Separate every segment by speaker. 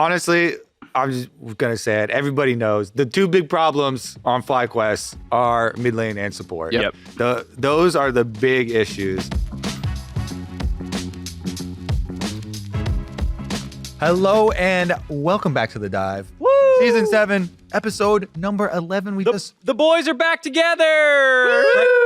Speaker 1: honestly, I'm just going to say it. Everybody knows the two big problems on FlyQuest are mid lane and support.
Speaker 2: Yep.
Speaker 1: Those are the big issues. Hello and welcome back to The Dive.
Speaker 2: Woo!
Speaker 1: Season 7, episode number 11.
Speaker 2: The boys are back together.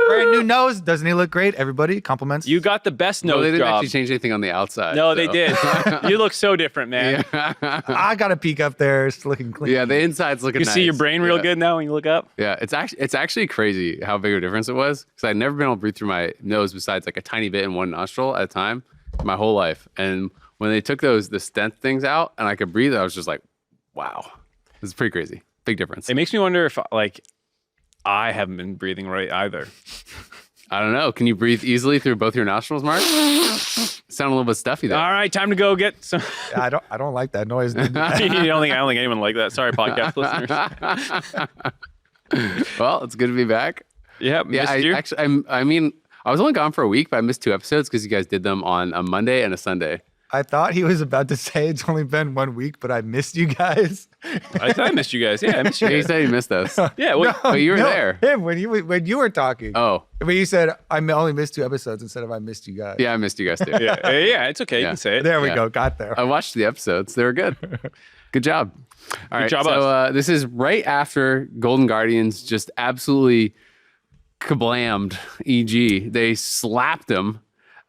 Speaker 1: Brand new nose. Doesn't he look great? Everybody, compliments.
Speaker 2: You got the best nose
Speaker 3: No, they didn't
Speaker 2: job.
Speaker 3: actually change anything on the outside.
Speaker 2: No, they did. You look so different, man.
Speaker 3: Yeah.
Speaker 1: I got a peek up there. It's looking clean.
Speaker 3: Yeah, the inside's looking
Speaker 2: You
Speaker 3: nice.
Speaker 2: see your brain real good now when you look up?
Speaker 3: Yeah, it's actually crazy how big of a difference it was, because I'd never been able to breathe through my nose besides like a tiny bit in one nostril at a time my whole life. And when they took the stent things out and I could breathe, I was just like, wow. This is pretty crazy. Big difference.
Speaker 2: It makes me wonder if I haven't been breathing right either.
Speaker 3: I don't know. Can you breathe easily through both your nostrils, Mark? Sound a little bit stuffy there.
Speaker 2: All right, time to go get some.
Speaker 1: I don't like that noise.
Speaker 2: I don't think anyone like that. Sorry, podcast listeners.
Speaker 3: Well, it's good to be back.
Speaker 2: Yeah,
Speaker 3: I mean, I was only gone for a week, but I missed 2 episodes because you guys did them on a Monday and a Sunday.
Speaker 1: I thought he was about to say it's only been 1 week, but I missed you guys.
Speaker 2: I thought I missed you guys. Yeah, I missed you
Speaker 3: He
Speaker 2: guys.
Speaker 3: said he missed us.
Speaker 2: Yeah, well,
Speaker 3: But you were there.
Speaker 1: Him when you were talking.
Speaker 3: Oh,
Speaker 1: When you said I only missed 2 episodes instead of I missed you guys.
Speaker 3: yeah, I missed you guys too.
Speaker 2: yeah, it's okay. You
Speaker 3: Yeah.
Speaker 2: can say it.
Speaker 1: There we
Speaker 3: Yeah.
Speaker 1: go. Got there.
Speaker 3: I watched the episodes. They were good. Good job. All right.
Speaker 2: job,
Speaker 3: So this is right after Golden Guardians just absolutely kablammed EG. They slapped them.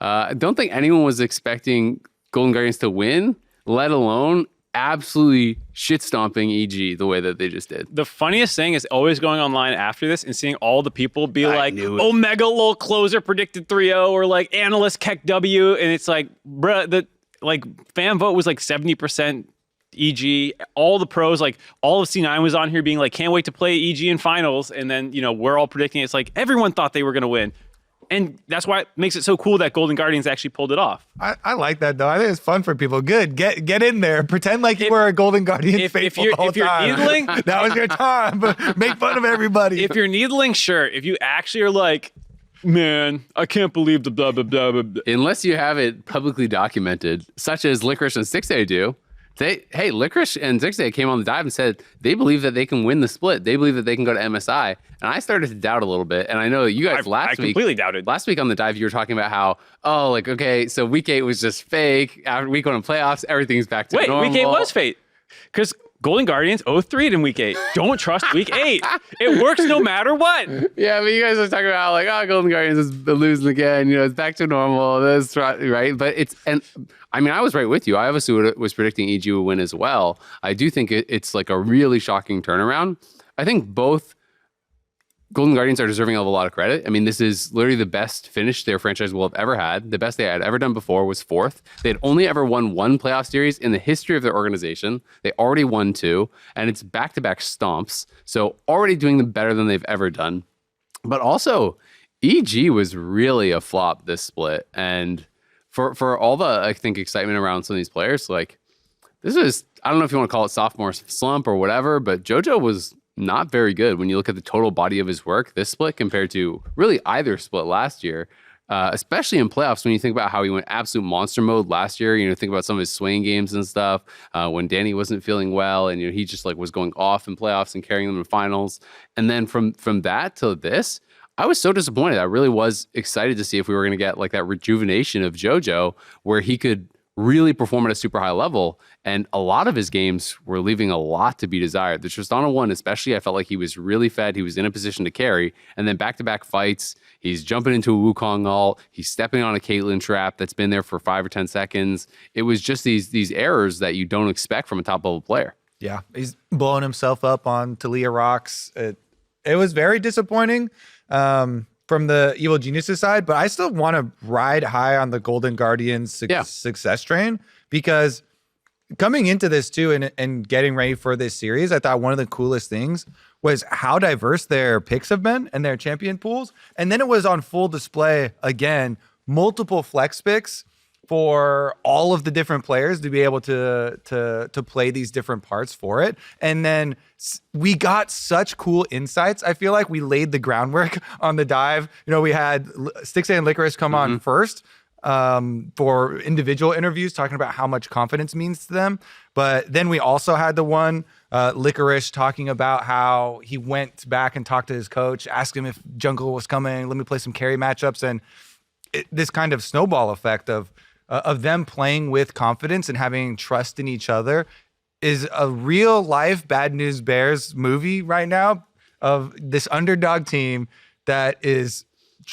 Speaker 3: I don't think anyone was expecting Golden Guardians to win, let alone absolutely shit stomping EG the way that they just did.
Speaker 2: The funniest thing is always going online after this and seeing all the people be like,
Speaker 3: knew it.
Speaker 2: Omega lol closer predicted 3-0 or like analyst Keck W. And it's like, bruh, the fan vote was like 70% EG. All the pros, like all of C9 was on here being like, can't wait to play EG in finals. And then, we're all predicting it's like everyone thought they were going to win. And that's why it makes it so cool that Golden Guardians actually pulled it off.
Speaker 1: I like that though. I think it's fun for people. Good. Get in there. Pretend like you were a Golden Guardian faithful the whole
Speaker 2: if you're
Speaker 1: time.
Speaker 2: needling,
Speaker 1: that was your time. Make fun of everybody.
Speaker 2: if you're needling, sure. If you actually are like, man, I can't believe the blah, blah, blah, blah, blah.
Speaker 3: Unless you have it publicly documented, such as Licorice and 6A do. Licorice and 6A came on the dive and said they believe that they can win the split. They believe that they can go to MSI. And I started to doubt a little bit. And I know you guys
Speaker 2: I completely doubted.
Speaker 3: Last week on the dive, you were talking about how, okay, so week 8 was just fake. After week 1 in playoffs, everything's back to normal.
Speaker 2: Wait, week 8 was fate. Because Golden Guardians 0-3'd in week 8. Don't trust week 8. It works no matter what.
Speaker 3: Yeah, but you guys are talking about Golden Guardians is losing again. It's back to normal. That's right. But I was right with you. I obviously was predicting EG would win as well. I do think it's like a really shocking turnaround. I think both Golden Guardians are deserving of a lot of credit. I mean, this is literally the best finish their franchise will have ever had. The best they had ever done before was 4th. They had only ever won 1 playoff series in the history of their organization. They already won 2, and it's back-to-back stomps. So already doing them better than they've ever done. But also, EG was really a flop this split. And for all the, I think, excitement around some of these players, this is, I don't know if you want to call it sophomore slump or whatever, but JoJo was not very good when you look at the total body of his work this split compared to really either split last year, especially in playoffs when you think about how he went absolute monster mode last year. Think about some of his swing games and stuff when Danny wasn't feeling well and he just was going off in playoffs and carrying them in finals. And then from that to this, I was so disappointed. I really was excited to see if we were going to get that rejuvenation of JoJo where he could really perform at a super high level. And a lot of his games were leaving a lot to be desired. The Tristana one, especially, I felt like he was really fed. He was in a position to carry. And then back-to-back fights, he's jumping into a Wukong ult. He's stepping on a Caitlyn trap that's been there for 5 or 10 seconds. It was just these errors that you don't expect from a top-level player.
Speaker 1: Yeah, he's blowing himself up on Talia rocks. It was very disappointing from the Evil Geniuses side, but I still want to ride high on the Golden Guardians success train, because coming into this too and getting ready for this series, I thought one of the coolest things was how diverse their picks have been and their champion pools. And then it was on full display again, multiple flex picks for all of the different players to be able to play these different parts for it. And then we got such cool insights. I feel like we laid the groundwork on the dive. We had 6A and Licorice come on first for individual interviews talking about how much confidence means to them. But then we also had the one, Licorice, talking about how he went back and talked to his coach, asked him if jungle was coming, let me play some carry matchups. And this kind of snowball effect of them playing with confidence and having trust in each other is a real life Bad News Bears movie right now of this underdog team that is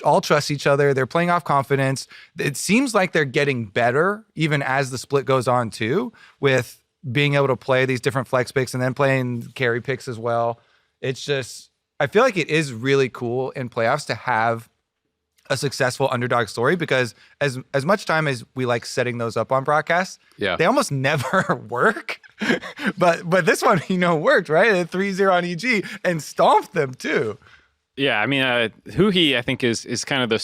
Speaker 1: all trust each other. They're playing off confidence. It seems like they're getting better even as the split goes on too, with being able to play these different flex picks and then playing carry picks as well. It's just, I feel like it is really cool in playoffs to have a successful underdog story, because as much time as we like setting those up on broadcasts, they almost never work. but this one, worked, right? 3-0 on EG and stomped them too.
Speaker 2: Yeah, I mean, Huhi, I think, is kind of the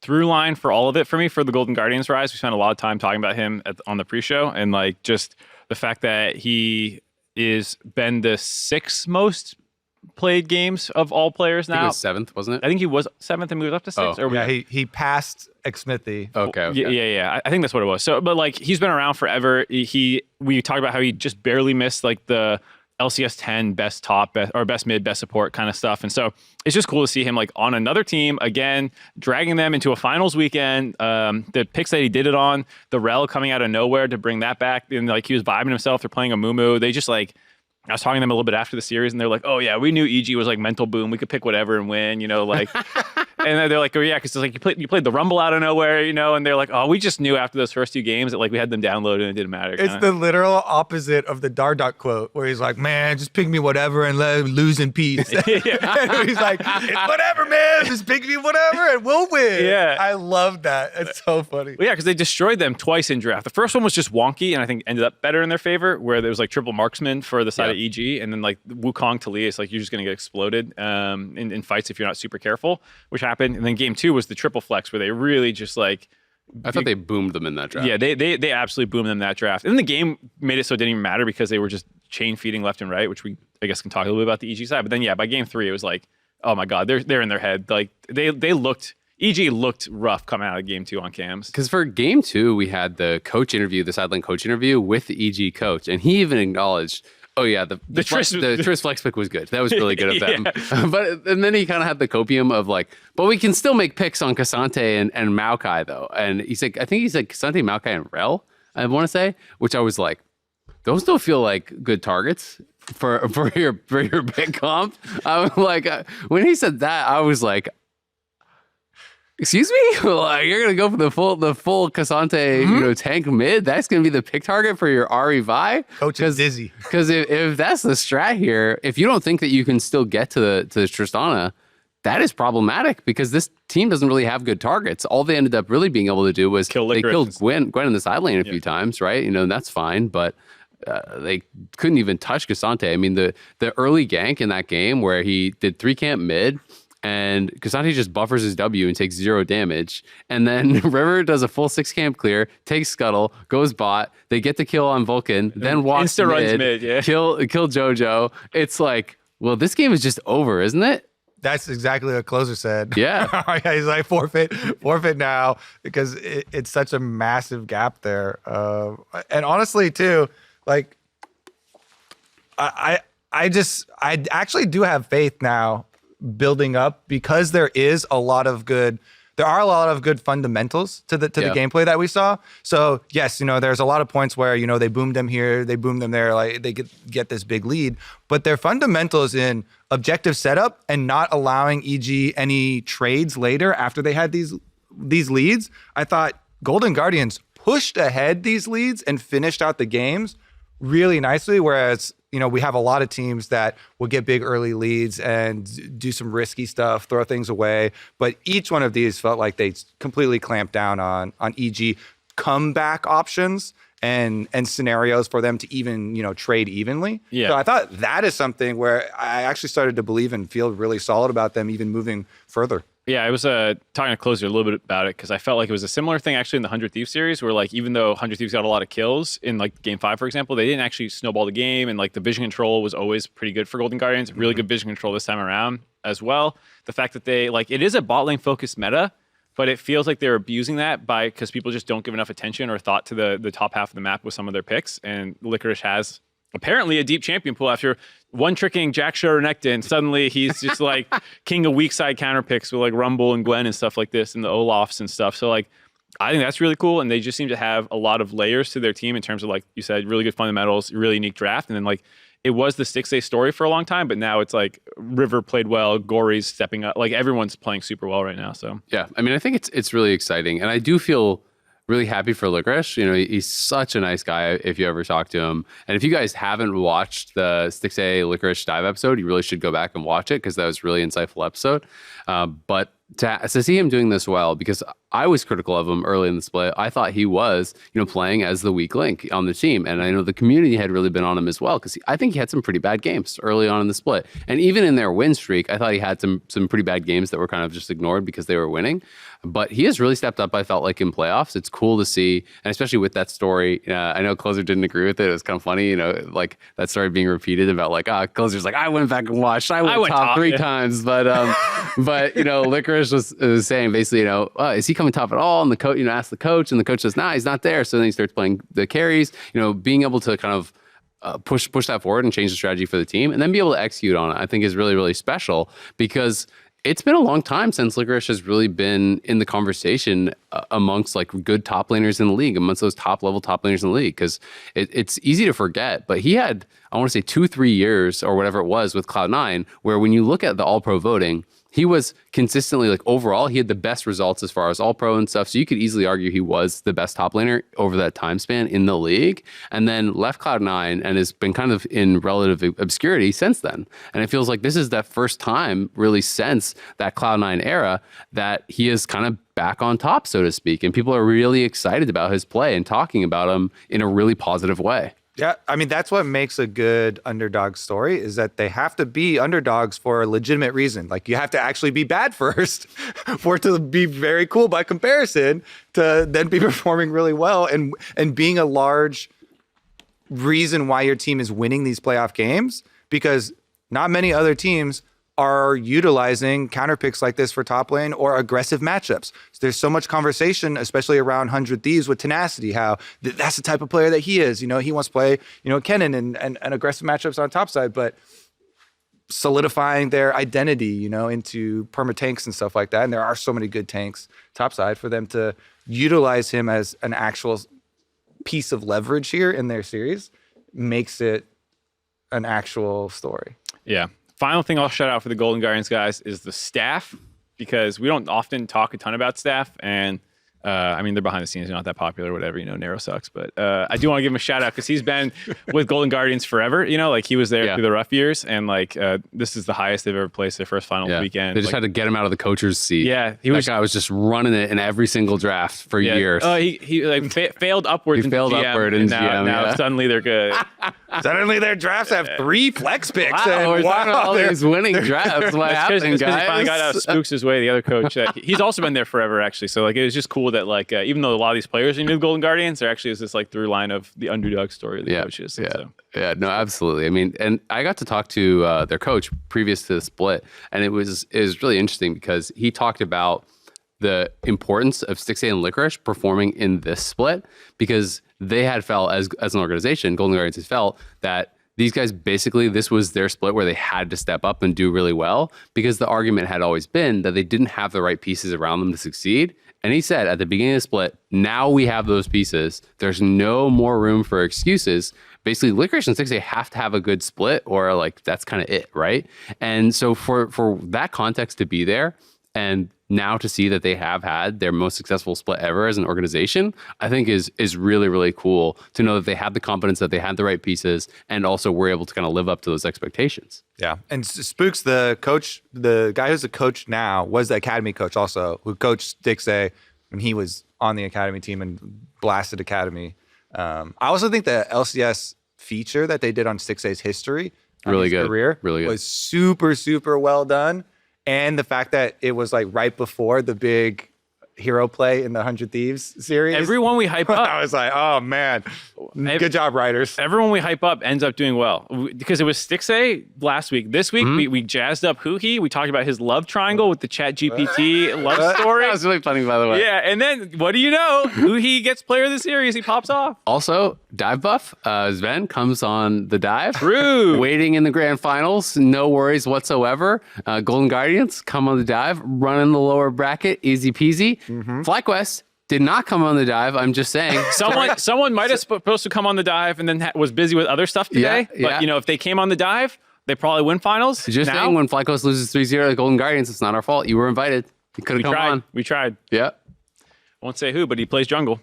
Speaker 2: through line for all of it for me for the Golden Guardians rise. We spent a lot of time talking about him on the pre-show, and like just the fact that he is been the 6th most played games of all players now.
Speaker 3: I think it was 7th, wasn't it?
Speaker 2: I think he was 7th and moved up to 6th.
Speaker 3: Oh.
Speaker 1: Yeah, he passed Xmithy.
Speaker 3: Okay.
Speaker 2: Yeah. I think that's what it was. So, but like he's been around forever. We talked about how he just barely missed like the LCS 10 best top, best mid, best support kind of stuff. And so it's just cool to see him like on another team again, dragging them into a finals weekend. The picks that he did it on, the Rel coming out of nowhere to bring that back. And like he was vibing himself. They're playing a Mumu. They just like, I was talking to them a little bit after the series, and they're like, "Oh yeah, we knew EG was like mental boom. We could pick whatever and win, like." And they're like, "Oh yeah," because it's like you played the Rumble out of nowhere, and they're like, "Oh, we just knew after those first 2 games that like we had them downloaded and it didn't matter."
Speaker 1: It's the literal opposite of the Dardock quote, where he's like, "Man, just pick me whatever and let him lose in peace." And he's like, "It's whatever, man. Just pick me whatever and we'll win."
Speaker 2: Yeah,
Speaker 1: I love that. It's so funny.
Speaker 2: Well, yeah, because they destroyed them twice in draft. The first one was just wonky, and I think ended up better in their favor, where there was like triple marksman for the side of EG, and then like Wukong Talia, it's like you're just going to get exploded in fights if you're not super careful, which happened. And then game 2 was the triple flex, where they really just like...
Speaker 3: I thought they boomed them in that draft.
Speaker 2: Yeah, they absolutely boomed them in that draft. And then the game made it so it didn't even matter because they were just chain feeding left and right, which we, I guess, can talk a little bit about the EG side. But then, yeah, by game 3, it was like, oh my God, they're in their head. Like, they looked... EG looked rough coming out of game 2 on cams.
Speaker 3: Because for game 2, we had the coach interview, the sideline coach interview with the EG coach, and he even acknowledged, oh yeah, the Triss flex pick was good. That was really good of them. And then he kind of had the copium of like, but we can still make picks on Cassante and Maokai though. And he's like, I think he said Cassante, Maokai, and Rel, I want to say, which I was like, those don't feel like good targets for your pick comp. I was like, when he said that, I was like, excuse me? Like, you're gonna go for the full Cassante, tank mid? That's gonna be the pick target for your Ari Vi?
Speaker 1: Coach is dizzy.
Speaker 3: Because if that's the strat here, if you don't think that you can still get to the Tristana, that is problematic because this team doesn't really have good targets. All they ended up really being able to do was they killed Gwen in the side lane a few times, right? And that's fine, but they couldn't even touch Cassante. I mean, the early gank in that game where he did 3 camp mid, and Cassante just buffers his W and takes 0 damage. And then River does a full 6 camp clear, takes Scuttle, goes bot. They get the kill on Vulcan, then walks
Speaker 2: Insta runs mid, yeah.
Speaker 3: Kill Jojo. It's like, well, this game is just over, isn't it?
Speaker 1: That's exactly what Closer said.
Speaker 3: Yeah.
Speaker 1: He's like, forfeit now, because it's such a massive gap there. And honestly, too, like, I actually do have faith now building up, because there are a lot of good fundamentals to the gameplay that we saw. So yes, there's a lot of points where they boomed them here, they boomed them there, like they get this big lead, but their fundamentals in objective setup and not allowing EG any trades later after they had these leads. I thought Golden Guardians pushed ahead these leads and finished out the games really nicely, whereas we have a lot of teams that will get big early leads and do some risky stuff, throw things away. But each one of these felt like they completely clamped down on EG comeback options and scenarios for them to even, trade evenly.
Speaker 2: Yeah.
Speaker 1: So I thought that is something where I actually started to believe and feel really solid about them even moving further.
Speaker 2: Yeah, I was talking to Closer a little bit about it because I felt like it was a similar thing actually in the 100 Thieves series, where like even though 100 Thieves got a lot of kills in like game 5, for example, they didn't actually snowball the game, and like the vision control was always pretty good for Golden Guardians. Really good vision control this time around as well. The fact that they it is a bot lane focused meta, but it feels like they're abusing that because people just don't give enough attention or thought to the top half of the map with some of their picks. And Licorice has apparently a deep champion pool after one tricking Jack Nectin. Suddenly he's just like king of weak side counter picks with like Rumble and Gwen and stuff like this and the Olafs and stuff. So like, I think that's really cool. And they just seem to have a lot of layers to their team in terms of, like you said, really good fundamentals, really unique draft. And then like, it was the 6A story for a long time, but now it's like River played well, Gory's stepping up. Like everyone's playing super well right now. So
Speaker 3: yeah, I mean, I think it's really exciting. And I do feel really happy for Licorice. You know, he's such a nice guy if you ever talk to him. And if you guys haven't watched the 6A Licorice dive episode, you really should go back and watch it because that was a really insightful episode. But to see him doing this well, because I was critical of him early in the split. I thought he was, playing as the weak link on the team. And I know the community had really been on him as well, because I think he had some pretty bad games early on in the split. And even in their win streak, I thought he had some pretty bad games that were kind of just ignored because they were winning. But he has really stepped up, I felt like, in playoffs. It's cool to see, and especially with that story. I know Closer didn't agree with it. It was kind of funny, like that story being repeated about like, Closer's like, I went back and watched. I went top 3 times. But, Licorice was saying basically, is he coming top at all? And the coach, asked the coach, and the coach says, nah, he's not there. So then he starts playing the carries, being able to kind of push that forward and change the strategy for the team and then be able to execute on it, I think is really, really special, because it's been a long time since Licorice has really been in the conversation amongst like good top laners in the league, amongst those top laners in the league, because it's easy to forget, but he had, I want to say 2-3 years or whatever it was with Cloud9, where when you look at the All-Pro voting, he was consistently, like, overall, he had the best results as far as All-Pro and stuff. So you could easily argue he was the best top laner over that time span in the league, and then left Cloud9 and has been kind of in relative obscurity since then. And it feels like this is that first time really since that Cloud9 era that he is kind of back on top, so to speak. And people are really excited about his play and talking about him in a really positive way.
Speaker 1: Yeah, I mean, that's what makes a good underdog story, is that they have to be underdogs for a legitimate reason. Like, you have to actually be bad first for it to be very cool by comparison to then be performing really well and being a large reason why your team is winning these playoff games, because not many other teams are utilizing counter picks like this for top lane or aggressive matchups. So there's so much conversation, especially around 100 Thieves with Tenacity, how that's the type of player that he is. He wants to play, Kennen and aggressive matchups on top side, but solidifying their identity, into perma tanks and stuff like that. And there are so many good tanks top side for them to utilize him as an actual piece of leverage here in their series makes it an actual story.
Speaker 2: Yeah. Final thing I'll shout out for the Golden Guardians guys is the staff, because we don't often talk a ton about staff, and I mean, they're behind the scenes, they're not that popular or whatever, Nero sucks, but I do want to give him a shout out because he's been with Golden Guardians forever, like he was there through the rough years, and like this is the highest they've ever placed their first final weekend.
Speaker 3: They just had to get him out of the coach's seat.
Speaker 2: Yeah,
Speaker 3: that guy was just running it in every single draft for years.
Speaker 2: Oh, he like failed upwards.
Speaker 3: He failed upward, and
Speaker 2: now suddenly they're good.
Speaker 1: Suddenly their drafts have 3 flex picks.
Speaker 3: Wow,
Speaker 1: and
Speaker 3: all these winning drafts. What happened, guys?
Speaker 2: He finally got out of Spooks his way, the other coach. He's also been there forever, actually. So like, it was just cool that like, even though a lot of these players are new to Golden Guardians, there actually is this like through line of the underdog story of the coaches.
Speaker 3: Yeah, no, absolutely. I mean, and I got to talk to their coach previous to the split, and it was really interesting because he talked about the importance of 6A and Licorice performing in this split, because they had felt as an organization, Golden Guardians has felt that these guys basically, this was their split where they had to step up and do really well, because the argument had always been that they didn't have the right pieces around them to succeed. And he said at the beginning of the split, now we have those pieces. There's no more room for excuses. Basically, Licorice and 6A have to have a good split, or like that's kind of it, right? And so for that context to be there, and now to see that they have had their most successful split ever as an organization, I think is really, really cool to know that they had the confidence, that they had the right pieces, and also were able to kind of live up to those expectations.
Speaker 1: Yeah. And Spooks, the coach, the guy who's the coach now, was the academy coach also, who coached 6A when he was on the academy team and blasted academy. I also think the LCS feature that they did on 6A's history,
Speaker 3: really good,
Speaker 1: career,
Speaker 3: really good,
Speaker 1: was super, super well done. And the fact that it was like right before the big hero play in the 100 Thieves series.
Speaker 2: Everyone we hype up.
Speaker 1: I was like, oh man, good job, writers.
Speaker 2: Everyone we hype up ends up doing well because it was Stixay last week. This week we jazzed up Huhi. We talked about his love triangle with the Chat GPT love story.
Speaker 3: That was really funny, by the way.
Speaker 2: Yeah, and then what do you know? Huhi gets player of the series. He pops off.
Speaker 3: Also, dive buff. Sven comes on the dive.
Speaker 2: True.
Speaker 3: Waiting in the grand finals. No worries whatsoever. Golden Guardians come on the dive. Run in the lower bracket. Easy peasy. FlyQuest did not come on the dive. I'm just saying.
Speaker 2: Someone might have supposed to come on the dive and then was busy with other stuff today.
Speaker 3: Yeah.
Speaker 2: But, you know, if they came on the dive, they probably win finals.
Speaker 3: Just saying, when FlyQuest loses 3-0 to the Golden Guardians, it's not our fault. You were invited. You could have come on.
Speaker 2: We tried.
Speaker 3: Yeah.
Speaker 2: Won't say who, but he plays jungle.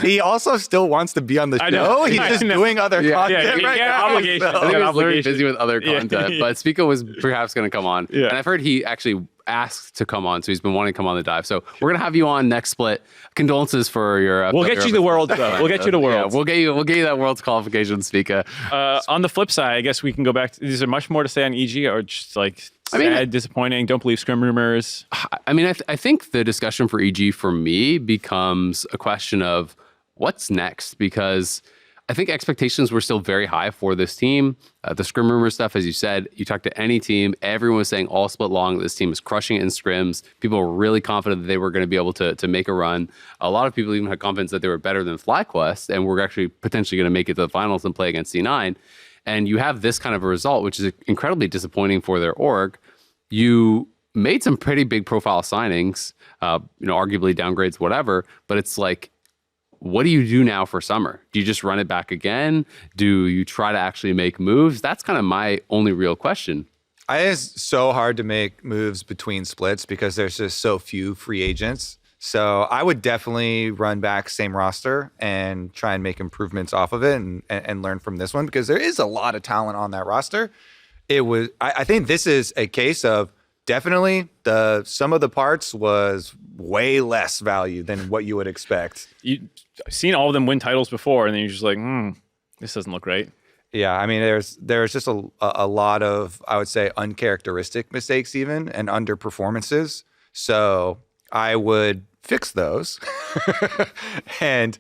Speaker 1: He also still wants to be on the show.
Speaker 2: I know.
Speaker 1: He's just doing other content right now.
Speaker 2: Obligation.
Speaker 3: I think he was very
Speaker 2: Obligation.
Speaker 3: busy with other content, but Spico was perhaps going to come on.
Speaker 2: Yeah.
Speaker 3: And I've heard he actually asked to come on, so he's been wanting to come on the dive. So we're going to have you on next split. Condolences for your...
Speaker 2: We'll get you the world, though. We'll get you the world.
Speaker 3: Yeah, we'll get you that world's qualification, Spica.
Speaker 2: On the flip side, I guess we can go back. Is there much more to say on EG or just like sad, disappointing, don't believe scrim rumors?
Speaker 3: I mean, I think the discussion for EG for me becomes a question of what's next, because I think expectations were still very high for this team. The scrim rumor stuff, as you said, you talk to any team, everyone was saying all split long, this team is crushing it in scrims. People were really confident that they were going to be able to make a run. A lot of people even had confidence that they were better than FlyQuest and were actually potentially going to make it to the finals and play against C9. And you have this kind of a result, which is incredibly disappointing for their org. You made some pretty big profile signings, arguably downgrades, whatever, but it's like, what do you do now for summer? Do you just run it back again? Do you try to actually make moves? That's kind of my only real question.
Speaker 1: It's so hard to make moves between splits because there's just so few free agents. So I would definitely run back same roster and try and make improvements off of it and learn from this one because there is a lot of talent on that roster. I think this is a case of definitely the sum of the parts was way less value than what you would expect.
Speaker 2: You've seen all of them win titles before, and then you're just like, this doesn't look right.
Speaker 1: Yeah, I mean, there's just a lot of, I would say, uncharacteristic mistakes even and underperformances. So I would fix those and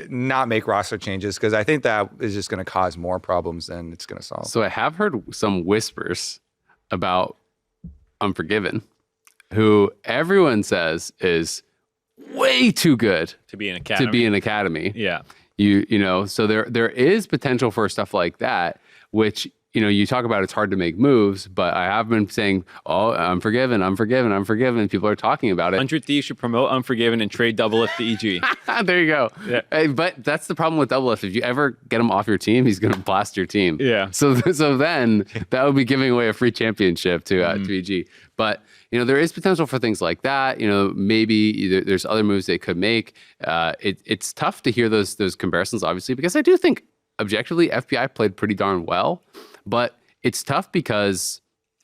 Speaker 1: not make roster changes because I think that is just going to cause more problems than it's going to solve.
Speaker 3: So I have heard some whispers about Unforgiven, who everyone says is way too good
Speaker 2: to be an academy. Yeah.
Speaker 3: So there is potential for stuff like that, which, you talk about it's hard to make moves, but I have been saying, Unforgiven. People are talking about it.
Speaker 2: 100 Thieves should promote Unforgiven and trade Double Lift to EG.
Speaker 3: There you go.
Speaker 2: Yeah.
Speaker 3: Hey, but that's the problem with Double Lift. If you ever get him off your team, he's going to blast your team.
Speaker 2: Yeah.
Speaker 3: So then that would be giving away a free championship to EG. But, there is potential for things like that. Maybe there's other moves they could make. It's tough to hear those comparisons, obviously, because I do think objectively FPI played pretty darn well. But it's tough because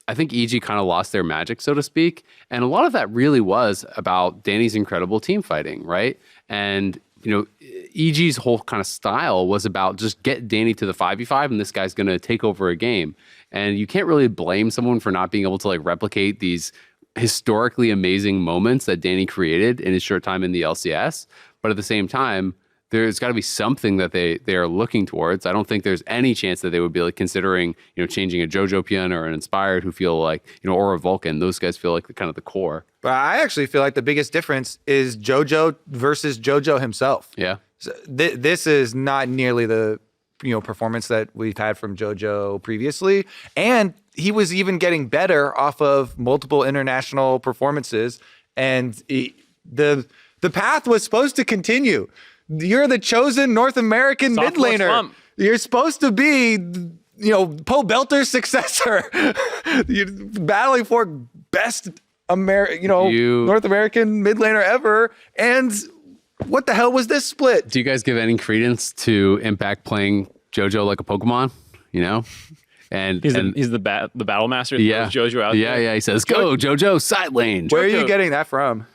Speaker 3: I think EG kind of lost their magic, so to speak. And a lot of that really was about Danny's incredible team fighting, right? And, EG's whole kind of style was about just get Danny to the 5v5 and this guy's going to take over a game. And you can't really blame someone for not being able to replicate these historically amazing moments that Danny created in his short time in the LCS. But at the same time, there's got to be something that they are looking towards. I don't think there's any chance that they would be considering, changing a JoJo Pion or an Inspired who feel like, or a Vulcan. Those guys feel like kind of the core.
Speaker 1: But I actually feel like the biggest difference is JoJo versus JoJo himself.
Speaker 3: Yeah.
Speaker 1: So this is not nearly the performance that we've had from JoJo previously, and he was even getting better off of multiple international performances. And the path was supposed to continue. You're the chosen North American mid laner. You're supposed to be, Poe Belter's successor. You're battling for best North American mid laner ever. And what the hell was this split?
Speaker 3: Do you guys give any credence to Impact playing JoJo like a Pokemon? And
Speaker 2: he's the battle master.
Speaker 3: Yeah,
Speaker 2: JoJo out there.
Speaker 3: Yeah. He says, "Go JoJo, side lane."
Speaker 1: Where are you getting that from?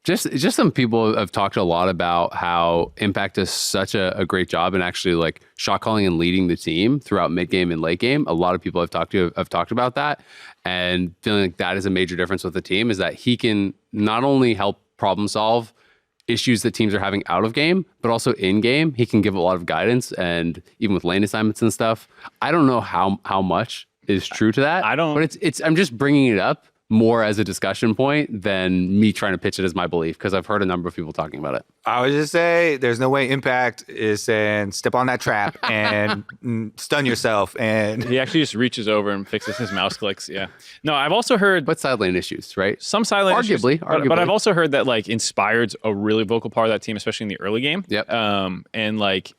Speaker 3: Just some people have talked a lot about how Impact does such a great job in actually like shot calling and leading the team throughout mid game and late game. A lot of people I've talked to have talked about that, and feeling like that is a major difference with the team is that he can not only help problem solve issues that teams are having out of game, but also in game. He can give a lot of guidance, and even with lane assignments and stuff. I don't know how much is true to that.
Speaker 2: I don't.
Speaker 3: But it's I'm just bringing it up more as a discussion point than me trying to pitch it as my belief, because I've heard a number of people talking about it.
Speaker 1: I would just say there's no way Impact is saying step on that trap and stun yourself. And
Speaker 2: He actually just reaches over and fixes his mouse clicks. Yeah. No, I've also heard
Speaker 3: But side lane issues, right?
Speaker 2: some silent issues,
Speaker 3: Arguably.
Speaker 2: but I've also heard that like Inspired's a really vocal part of that team, especially in the early game.
Speaker 3: Yep.
Speaker 2: And like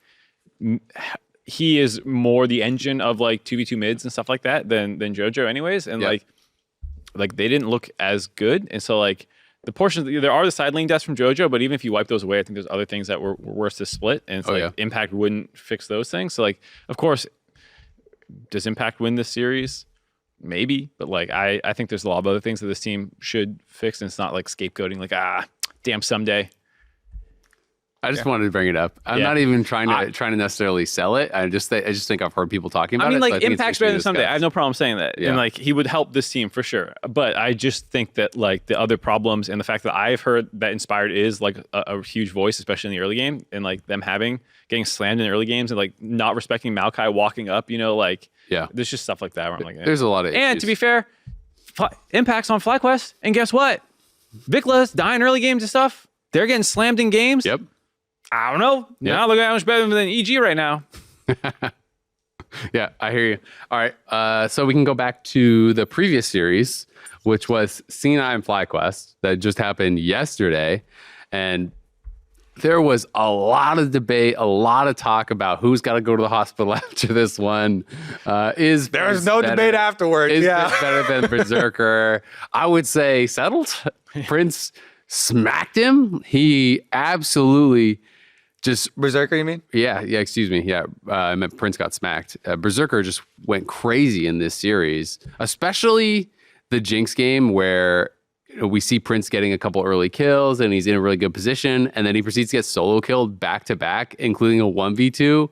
Speaker 2: he is more the engine of like 2v2 mids and stuff like that than JoJo anyways. And
Speaker 3: Yep.
Speaker 2: like they didn't look as good. And so like the portions, there are the side lane deaths from JoJo, but even if you wipe those away, I think there's other things that were worse to split. And it's Impact wouldn't fix those things. So like, of course, does Impact win this series? Maybe, but like I think there's a lot of other things that this team should fix, and it's not like scapegoating like, damn, someday.
Speaker 3: I just wanted to bring it up. I'm not even trying to necessarily sell it. I just think I've heard people talking about it.
Speaker 2: I mean,
Speaker 3: so
Speaker 2: like
Speaker 3: think it's
Speaker 2: Impact's
Speaker 3: interesting
Speaker 2: better
Speaker 3: to
Speaker 2: than someday.
Speaker 3: discuss.
Speaker 2: I have no problem saying that.
Speaker 3: Yeah.
Speaker 2: And like he would help this team for sure. But I just think that like the other problems and the fact that I've heard that Inspired is like a huge voice, especially in the early game, and like them getting slammed in the early games and like not respecting Maokai walking up, like there's just stuff like that where I'm like,
Speaker 3: There's a lot of
Speaker 2: And
Speaker 3: issues.
Speaker 2: to be fair, Impact's on FlyQuest, and guess what? Vicla's dying early games and stuff. They're getting slammed in games.
Speaker 3: Yep.
Speaker 2: I don't know. Not looking that much better than EG right now.
Speaker 3: Yeah, I hear you. All right. So we can go back to the previous series, which was C9 and FlyQuest that just happened yesterday. And there was a lot of debate, a lot of talk about who's got to go to the hospital after this one.
Speaker 1: there was no debate afterwards.
Speaker 3: Is this better than Berserker? I would say settled. Prince smacked him. He absolutely just
Speaker 1: Berserker, you mean?
Speaker 3: Yeah, excuse me. Yeah, I meant Prince got smacked. Berserker just went crazy in this series, especially the Jinx game where we see Prince getting a couple early kills and he's in a really good position, and then he proceeds to get solo killed back to back, including a 1v2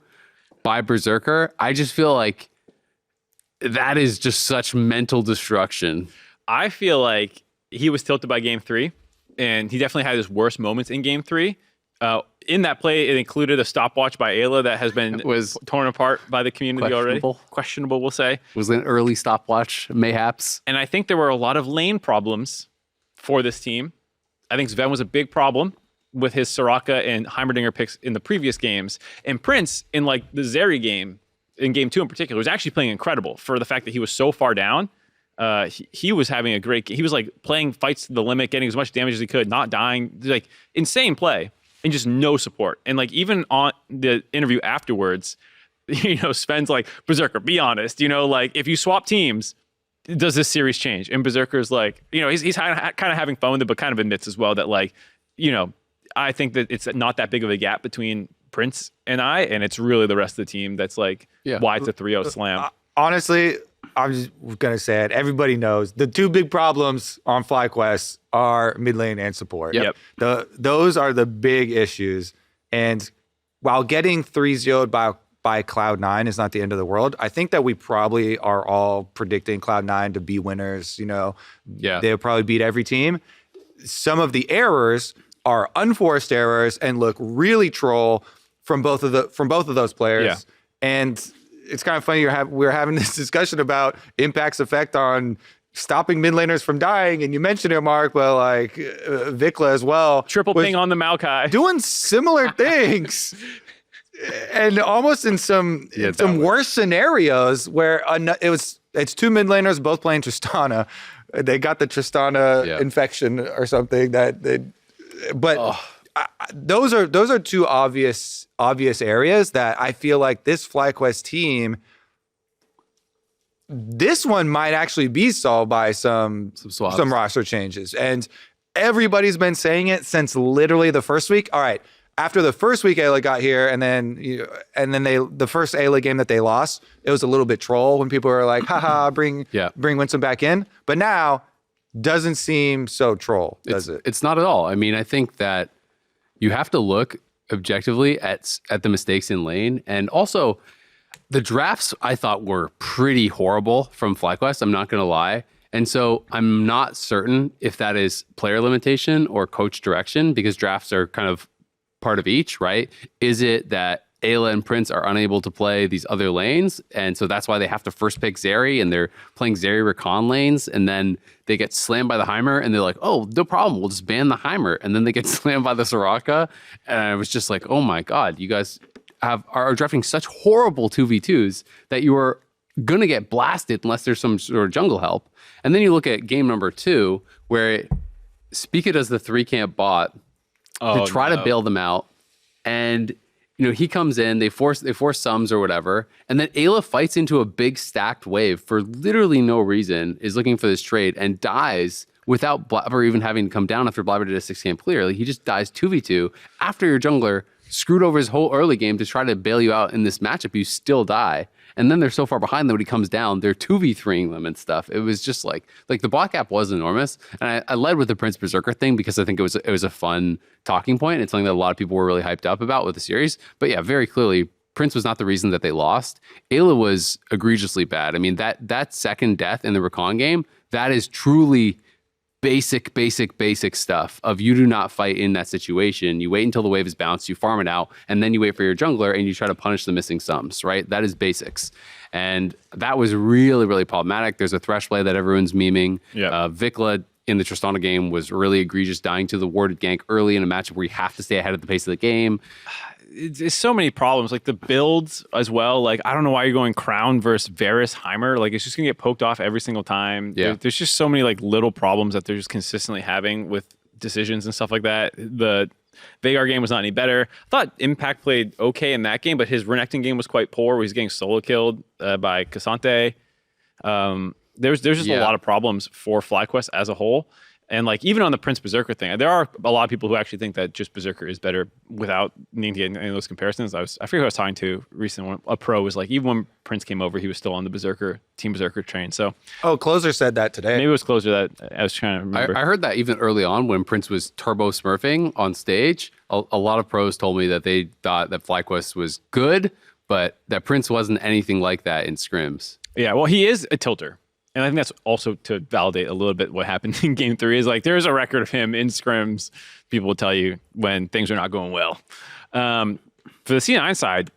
Speaker 3: by Berserker. I just feel like that is just such mental destruction.
Speaker 2: I feel like he was tilted by game 3, and he definitely had his worst moments in game 3. In that play, it included a stopwatch by Ayla that has been torn apart by the community already. Questionable, we'll say.
Speaker 3: Was an early stopwatch, mayhaps.
Speaker 2: And I think there were a lot of lane problems for this team. I think Sven was a big problem with his Soraka and Heimerdinger picks in the previous games. And Prince, in like the Zeri game, in game 2 in particular, was actually playing incredible for the fact that he was so far down. He was having a great game. He was like playing fights to the limit, getting as much damage as he could, not dying. Like insane play. And just no support. And like even on the interview afterwards, Sven's like, Berserker, be honest. Like if you swap teams, does this series change? And Berserker's like, he's kind of having fun with it, but kind of admits as well that like, I think that it's not that big of a gap between Prince and I, and it's really the rest of the team that's like why it's a 3-0 slam.
Speaker 1: Honestly, I'm just going to say it. Everybody knows the two big problems on FlyQuest are mid lane and support.
Speaker 2: Yep.
Speaker 1: Those are the big issues. And while getting 3-0'd by Cloud9 is not the end of the world, I think that we probably are all predicting Cloud9 to be winners. They'll probably beat every team. Some of the errors are unforced errors and look really troll from both of those players. Yeah. And it's kind of funny we're having this discussion about Impact's effect on stopping mid laners from dying, and you mentioned it, Mark, but like Vikla as well.
Speaker 2: Triple ping on the Maokai.
Speaker 1: Doing similar things. And almost in some worse scenarios where it's two mid laners both playing Tristana. They got the Tristana infection or something those are two obvious areas that I feel like this FlyQuest team, this one might actually be solved by some roster changes. And everybody's been saying it since literally the first week. All right, after the first week Ayla got here, and then the first Ayla game that they lost, it was a little bit troll when people were like, haha, bring Winston back in. But now doesn't seem so troll, does it?
Speaker 3: It's not at all. I mean, I think that you have to look objectively at the mistakes in lane, and also the drafts I thought were pretty horrible from FlyQuest. I'm not going to lie. And so I'm not certain if that is player limitation or coach direction, because drafts are kind of part of each, right? Is it that Ayla and Prince are unable to play these other lanes, and so that's why they have to first pick Zeri, and they're playing Zeri Recon lanes, and then they get slammed by the Heimer, and they're like, oh, no problem, we'll just ban the Heimer, and then they get slammed by the Soraka, and I was just like, oh my god, you guys are drafting such horrible 2v2s that you are gonna get blasted unless there's some sort of jungle help. And then you look at game number 2, where Spica does the 3-camp bot to try to bail them out, and he comes in, they force sums or whatever, and then Ayla fights into a big stacked wave for literally no reason, is looking for this trade, and dies without Blabber even having to come down after Blabber did a 6-camp clear. Like, he just dies 2v2 after your jungler screwed over his whole early game to try to bail you out in this matchup. You still die. And then they're so far behind that when he comes down, they're 2v3ing them and stuff. It was just like the bot gap was enormous. And I led with the Prince Berserker thing because I think it was a fun talking point. It's something that a lot of people were really hyped up about with the series. But yeah, very clearly, Prince was not the reason that they lost. Ayla was egregiously bad. I mean, that second death in the Recon game, that is truly basic stuff of you do not fight in that situation. You wait until the wave is bounced, you farm it out, and then you wait for your jungler and you try to punish the missing sums, right? That is basics. And that was really, really problematic. There's a Thresh play that everyone's memeing.
Speaker 2: Yeah.
Speaker 3: Vikla in the Tristana game was really egregious, dying to the warded gank early in a matchup where you have to stay ahead of the pace of the game.
Speaker 2: It's so many problems, like the builds as well. Like, I don't know why you're going Crown versus Varus Heimer. Like, it's just gonna get poked off every single time.
Speaker 3: Yeah.
Speaker 2: There's just so many like little problems that they're just consistently having with decisions and stuff like that. The Veigar game was not any better. I thought Impact played okay in that game, but his Renekton game was quite poor, where he's getting solo killed by Cassante. There's just a lot of problems for FlyQuest as a whole. And like, even on the Prince Berserker thing, there are a lot of people who actually think that just Berserker is better without needing to get any of those comparisons. I forget who I was talking to recently. A pro was like, even when Prince came over, he was still on the Team Berserker train. So,
Speaker 1: Closer said that today.
Speaker 2: Maybe it was Closer that I was trying to remember.
Speaker 3: I heard that even early on when Prince was turbo smurfing on stage, a lot of pros told me that they thought that FlyQuest was good, but that Prince wasn't anything like that in scrims.
Speaker 2: Yeah, well, he is a tilter. And I think that's also to validate a little bit what happened in game 3 is like, there's a record of him in scrims. People will tell you when things are not going well. For the C9 side,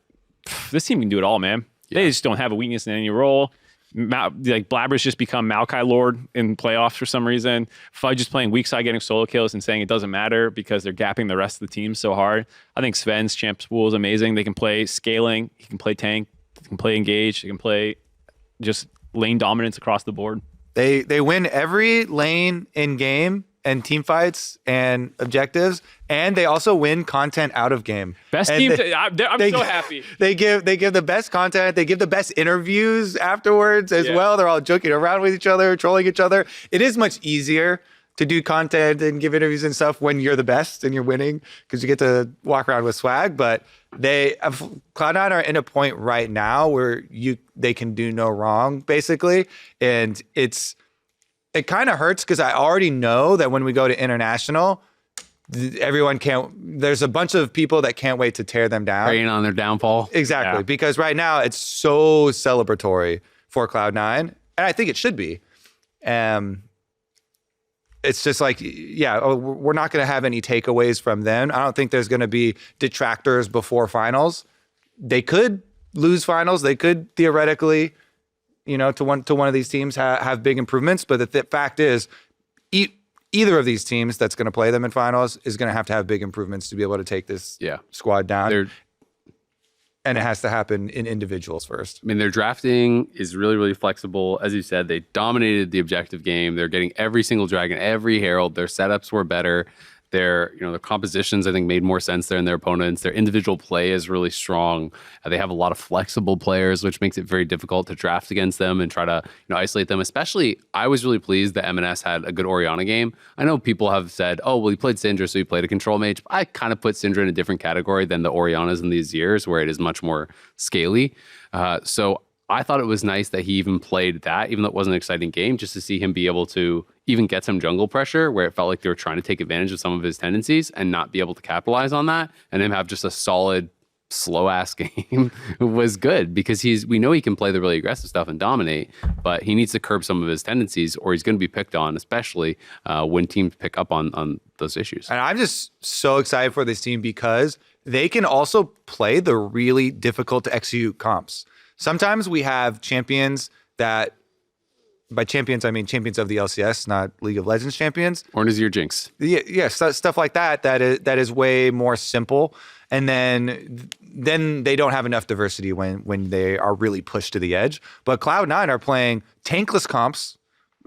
Speaker 2: this team can do it all, man. Yeah. They just don't have a weakness in any role. Like, Blabber's just become Maokai Lord in playoffs for some reason. Fudge is playing weak side, getting solo kills and saying it doesn't matter because they're gapping the rest of the team so hard. I think Sven's champs pool is amazing. They can play scaling. He can play tank. He can play engage. He can play just lane dominance across the board.
Speaker 1: They win every lane in game and team fights and objectives, and they also win content out of game.
Speaker 2: Best
Speaker 1: and
Speaker 2: team. I'm so happy.
Speaker 1: They give the best content. They give the best interviews afterwards as well. They're all joking around with each other, trolling each other. It is much easier to do content and give interviews and stuff when you're the best and you're winning because you get to walk around with swag. But Cloud9 are in a point right now where they can do no wrong, basically. And it kind of hurts because I already know that when we go to international, everyone there's a bunch of people that can't wait to tear them down.
Speaker 3: Preying on their downfall.
Speaker 1: Exactly. Yeah. Because right now it's so celebratory for Cloud9. And I think it should be. It's just like, we're not going to have any takeaways from them. I don't think there's going to be detractors before finals. They could lose finals. They could theoretically, to one of these teams have big improvements. But the fact is, either of these teams that's going to play them in finals is going to have big improvements to be able to take this squad down. And it has to happen in individuals first.
Speaker 3: I mean, their drafting is really, really flexible. As you said, they dominated the objective game. They're getting every single dragon, every herald. Their setups were better. Their compositions, I think, made more sense than their opponents. Their individual play is really strong. They have a lot of flexible players, which makes it very difficult to draft against them and try to isolate them. Especially, I was really pleased that M&S had a good Orianna game. I know people have said, oh, well, he played Syndra, so he played a control mage. I kind of put Syndra in a different category than the Oriannas in these years, where it is much more scaly. So I thought it was nice that he even played that, even though it wasn't an exciting game, just to see him be able to even get some jungle pressure where it felt like they were trying to take advantage of some of his tendencies and not be able to capitalize on that, and him have just a solid, slow ass game was good, because we know he can play the really aggressive stuff and dominate, but he needs to curb some of his tendencies or he's going to be picked on, especially when teams pick up on those issues.
Speaker 1: And I'm just so excited for this team because they can also play the really difficult to execute comps. Sometimes we have champions that, by champions, I mean champions of the LCS, not League of Legends champions.
Speaker 3: Or is your Jinx?
Speaker 1: Yeah, stuff like that. That is way more simple. And then they don't have enough diversity when they are really pushed to the edge. But Cloud9 are playing tankless comps,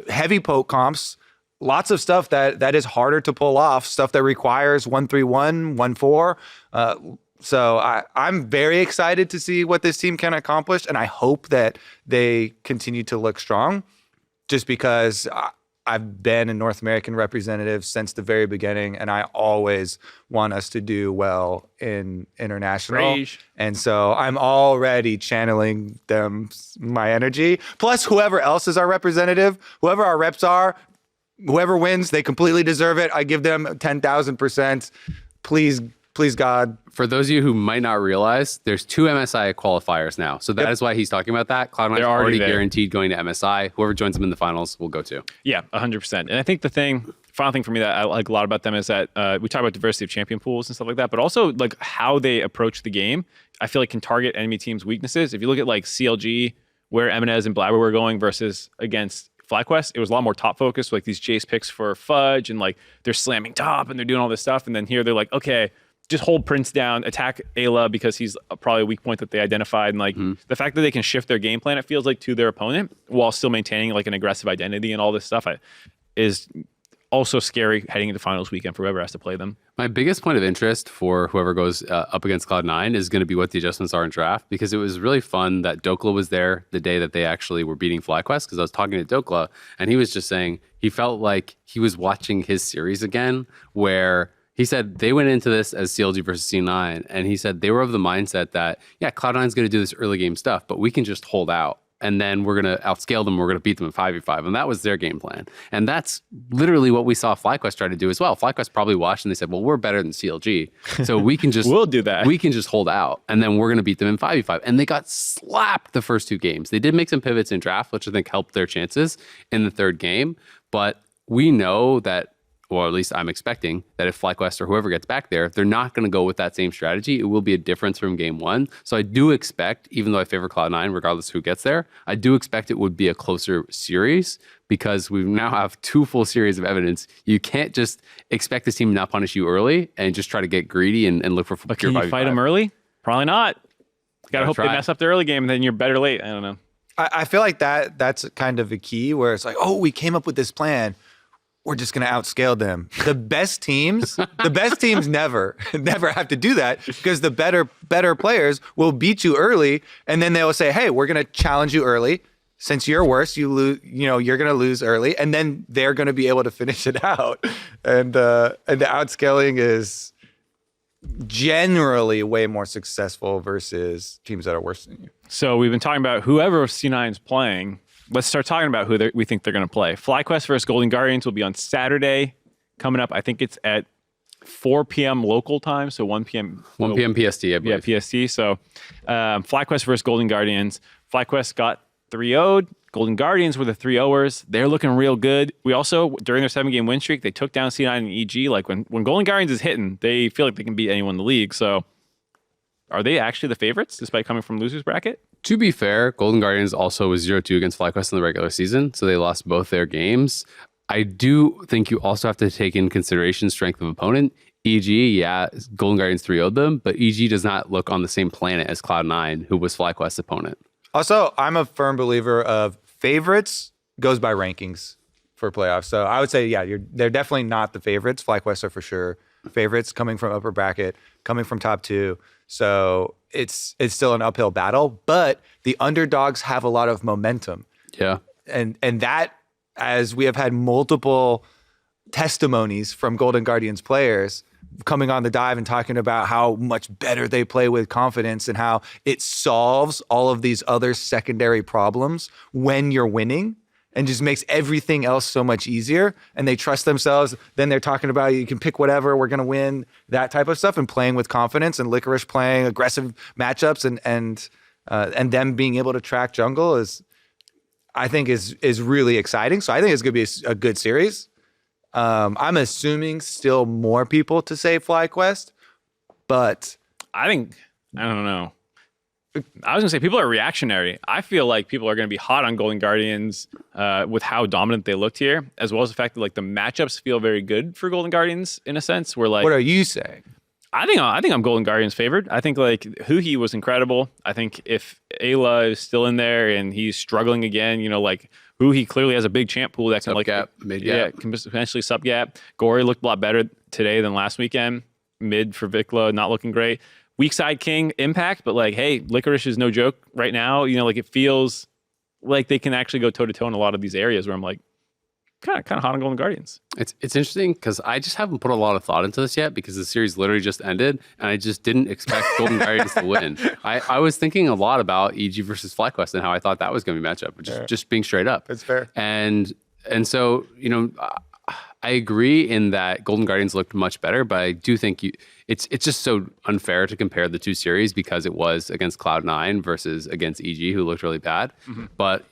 Speaker 1: heavy poke comps, lots of stuff that is harder to pull off, stuff that requires 1-3-1, 1-4. So I'm very excited to see what this team can accomplish, and I hope that they continue to look strong, just because I've been a North American representative since the very beginning, and I always want us to do well in international.
Speaker 2: Rage.
Speaker 1: And so I'm already channeling my energy. Plus, whoever else is our representative, whoever our reps are, whoever wins, they completely deserve it. I give them 10,000%. Please, God.
Speaker 3: For those of you who might not realize, there's 2 MSI qualifiers now. So that is why he's talking about that. Cloud9 is already guaranteed going to MSI. Whoever joins them in the finals will go to.
Speaker 2: Yeah, 100%. And I think the final thing for me that I like a lot about them is that we talk about diversity of champion pools and stuff like that, but also like how they approach the game, I feel like can target enemy teams' weaknesses. If you look at like CLG, where Eminez and Blabber were going versus against FlyQuest, it was a lot more top focused, like these Jace picks for Fudge, and like they're slamming top and they're doing all this stuff. And then here they're like, okay, just hold Prince down, attack Ayla because he's probably a weak point that they identified. And like the fact that they can shift their game plan, it feels like, to their opponent while still maintaining like an aggressive identity and all this stuff is also scary heading into finals weekend for whoever has to play them.
Speaker 3: My biggest point of interest for whoever goes up against Cloud9 is going to be what the adjustments are in draft, because it was really fun that Dokla was there the day that they actually were beating FlyQuest, because I was talking to Dokla and he was just saying he felt like he was watching his series again, where he said they went into this as CLG versus C9, and he said they were of the mindset that, yeah, Cloud9 is going to do this early game stuff, but we can just hold out, and then we're going to outscale them, we're going to beat them in 5v5, and that was their game plan. And that's literally what we saw FlyQuest try to do as well. FlyQuest probably watched and they said, well, we're better than CLG, so we can just
Speaker 2: we'll do that.
Speaker 3: We can just hold out, and then we're going to beat them in 5v5. And they got slapped the first 2 games. They did make some pivots in draft, which I think helped their chances in the 3rd game, but we know that, or at least I'm expecting, that if FlyQuest or whoever gets back there, they're not going to go with that same strategy. It will be a difference from game 1. So I do expect, even though I favor Cloud9, regardless of who gets there, I do expect it would be a closer series, because we now have 2 full series of evidence. You can't just expect this team to not punish you early and just try to get greedy and look for
Speaker 2: But can you fight them early? Probably not. Got to hope
Speaker 3: try.
Speaker 2: they mess up the early game and then you're better late. I don't know.
Speaker 1: I feel like that's kind of a key, where it's like, oh, we came up with this plan, we're just going to outscale them. The best teams never have to do that, because the better players will beat you early, and then they'll say, hey, we're going to challenge you early. Since you're worse, you lose. You're going to lose early, and then they're going to be able to finish it out. And the outscaling is generally way more successful versus teams that are worse than you.
Speaker 2: So we've been talking about whoever C9 is playing. Let's start talking about who we think they're going to play. FlyQuest versus Golden Guardians will be on Saturday coming up. I think it's at 4 p.m. local time, so 1 p.m.
Speaker 3: 1 p.m. PST, I believe.
Speaker 2: Yeah, PST. So FlyQuest versus Golden Guardians. FlyQuest got 3-0'd. Golden Guardians were the 3-0ers. They're looking real good. We also, during their 7-game win streak, they took down C9 and EG. Like when Golden Guardians is hitting, they feel like they can beat anyone in the league. So are they actually the favorites, despite coming from losers bracket?
Speaker 3: To be fair, Golden Guardians also was 0-2 against FlyQuest in the regular season, so they lost both their games. I do think you also have to take in consideration strength of opponent. EG, yeah, Golden Guardians 3-0'd them, but EG does not look on the same planet as Cloud9, who was FlyQuest's opponent.
Speaker 1: Also, I'm a firm believer of favorites goes by rankings for playoffs. So I would say, yeah, they're definitely not the favorites. FlyQuest are for sure favorites, coming from upper bracket, coming from top 2. So it's still an uphill battle, but the underdogs have a lot of momentum.
Speaker 3: Yeah.
Speaker 1: And that, as we have had multiple testimonies from Golden Guardians players, coming on the dive and talking about how much better they play with confidence and how it solves all of these other secondary problems when you're winning and just makes everything else so much easier. And they trust themselves. Then they're talking about you can pick whatever, we're going to win, that type of stuff, and playing with confidence, and Licorice playing aggressive matchups and them being able to track jungle I think is really exciting. So I think it's going to be a good series. I'm assuming still more people to say FlyQuest, but
Speaker 2: I don't know. I was gonna say people are reactionary. I feel like people are gonna be hot on Golden Guardians with how dominant they looked here, as well as the fact that like the matchups feel very good for Golden Guardians in a sense. Where like,
Speaker 1: what are you saying?
Speaker 2: I think I'm Golden Guardians favored. I think like Huhi was incredible. I think if Ayla is still in there and he's struggling again, like Huhi clearly has a big champ pool that can can potentially sub gap. Gory looked a lot better today than last weekend. Mid for Vikla, not looking great. Weak side king impact, but like, hey, Licorice is no joke right now. Like it feels like they can actually go toe to toe in a lot of these areas where I'm like, kind of hot on Golden Guardians.
Speaker 3: It's interesting because I just haven't put a lot of thought into this yet because the series literally just ended and I just didn't expect Golden Guardians to win. I was thinking a lot about EG versus FlyQuest and how I thought that was going to be a matchup, just being straight up.
Speaker 1: It's fair.
Speaker 3: And so, I agree in that Golden Guardians looked much better, but I do think it's just so unfair to compare the two series because it was against Cloud9 versus against EG, who looked really bad. Mm-hmm. But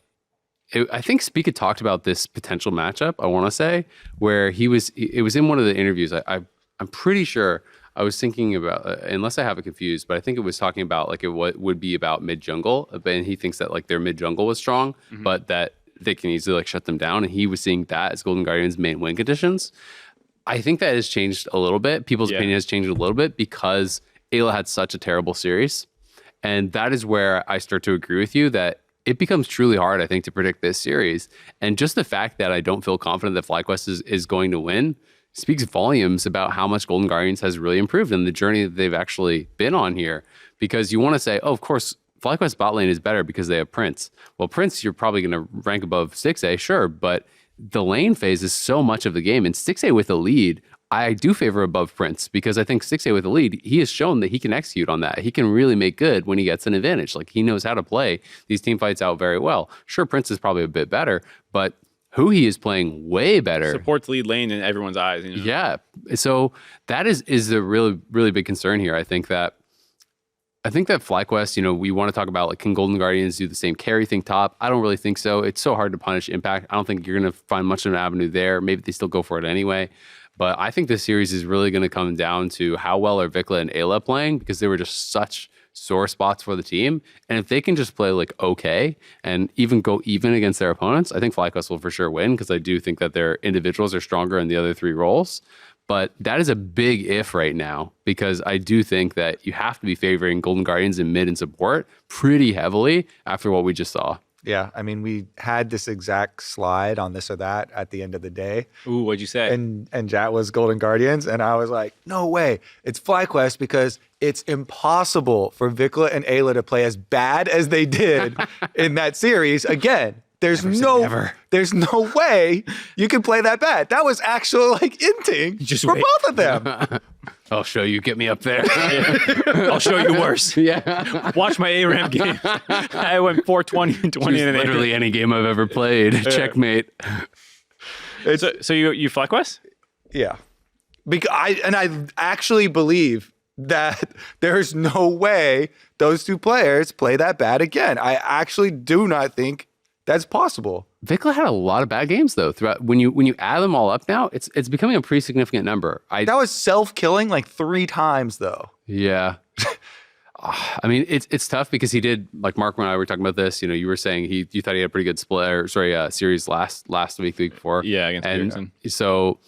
Speaker 3: I think Speak had talked about this potential matchup, I want to say, where it was in one of the interviews. I'm pretty sure I was thinking about, unless I have it confused, but I think it was talking about like it would be about mid jungle. And he thinks that like their mid jungle was strong, but that they can easily like shut them down. And he was seeing that as Golden Guardians' main win conditions. I think that has changed a little bit. People's opinion has changed a little bit because Ayla had such a terrible series. And that is where I start to agree with you that it becomes truly hard, I think, to predict this series. And just the fact that I don't feel confident that FlyQuest is going to win speaks volumes about how much Golden Guardians has really improved and the journey that they've actually been on here. Because you want to say, oh, of course, FlyQuest bot lane is better because they have Prince. Well, Prince, you're probably going to rank above 6A, sure, but the lane phase is so much of the game. And 6A with a lead, I do favor above Prince because I think 6A with a lead, he has shown that he can execute on that. He can really make good when he gets an advantage. Like he knows how to play these team fights out very well. Sure, Prince is probably a bit better, but Huhi is playing way better.
Speaker 2: Supports lead lane in everyone's eyes.
Speaker 3: Yeah. So that is a really, really big concern here. I think that FlyQuest, we want to talk about like, can Golden Guardians do the same carry thing top? I don't really think so. It's so hard to punish impact. I don't think you're going to find much of an avenue there. Maybe they still go for it anyway. But I think this series is really going to come down to how well are Vikla and Ayla playing because they were just such sore spots for the team. And if they can just play like okay and even go even against their opponents, I think FlyQuest will for sure win because I do think that their individuals are stronger in the other three roles. But that is a big if right now because I do think that you have to be favoring Golden Guardians in mid and support pretty heavily after what we just saw.
Speaker 1: Yeah, I mean, we had this exact slide on this or that at the end of the day.
Speaker 2: Ooh, what'd you say?
Speaker 1: And Jat was Golden Guardians, and I was like, no way. It's FlyQuest because it's impossible for Vikla and Ayla to play as bad as they did in that series again. There's no way you can play that bad. That was actual like inting for both of them.
Speaker 3: I'll show you. Get me up there.
Speaker 2: I'll show you worse.
Speaker 3: Yeah.
Speaker 2: Watch my ARAM game. I went 420 and 20 in
Speaker 3: literally any game I've ever played. Checkmate.
Speaker 2: So you FlyQuest?
Speaker 1: Yeah. Because I actually believe that there's no way those two players play that bad again. I actually do not think that's possible.
Speaker 3: Vikla had a lot of bad games though. Throughout when you add them all up now, it's becoming a pretty significant number.
Speaker 1: That was self-killing like 3 times though.
Speaker 3: Yeah. I mean, it's tough because he did, like Mark and I were talking about this. You were saying you thought he had a pretty good series last week, the week before.
Speaker 2: Yeah, against Peterson.
Speaker 3: So,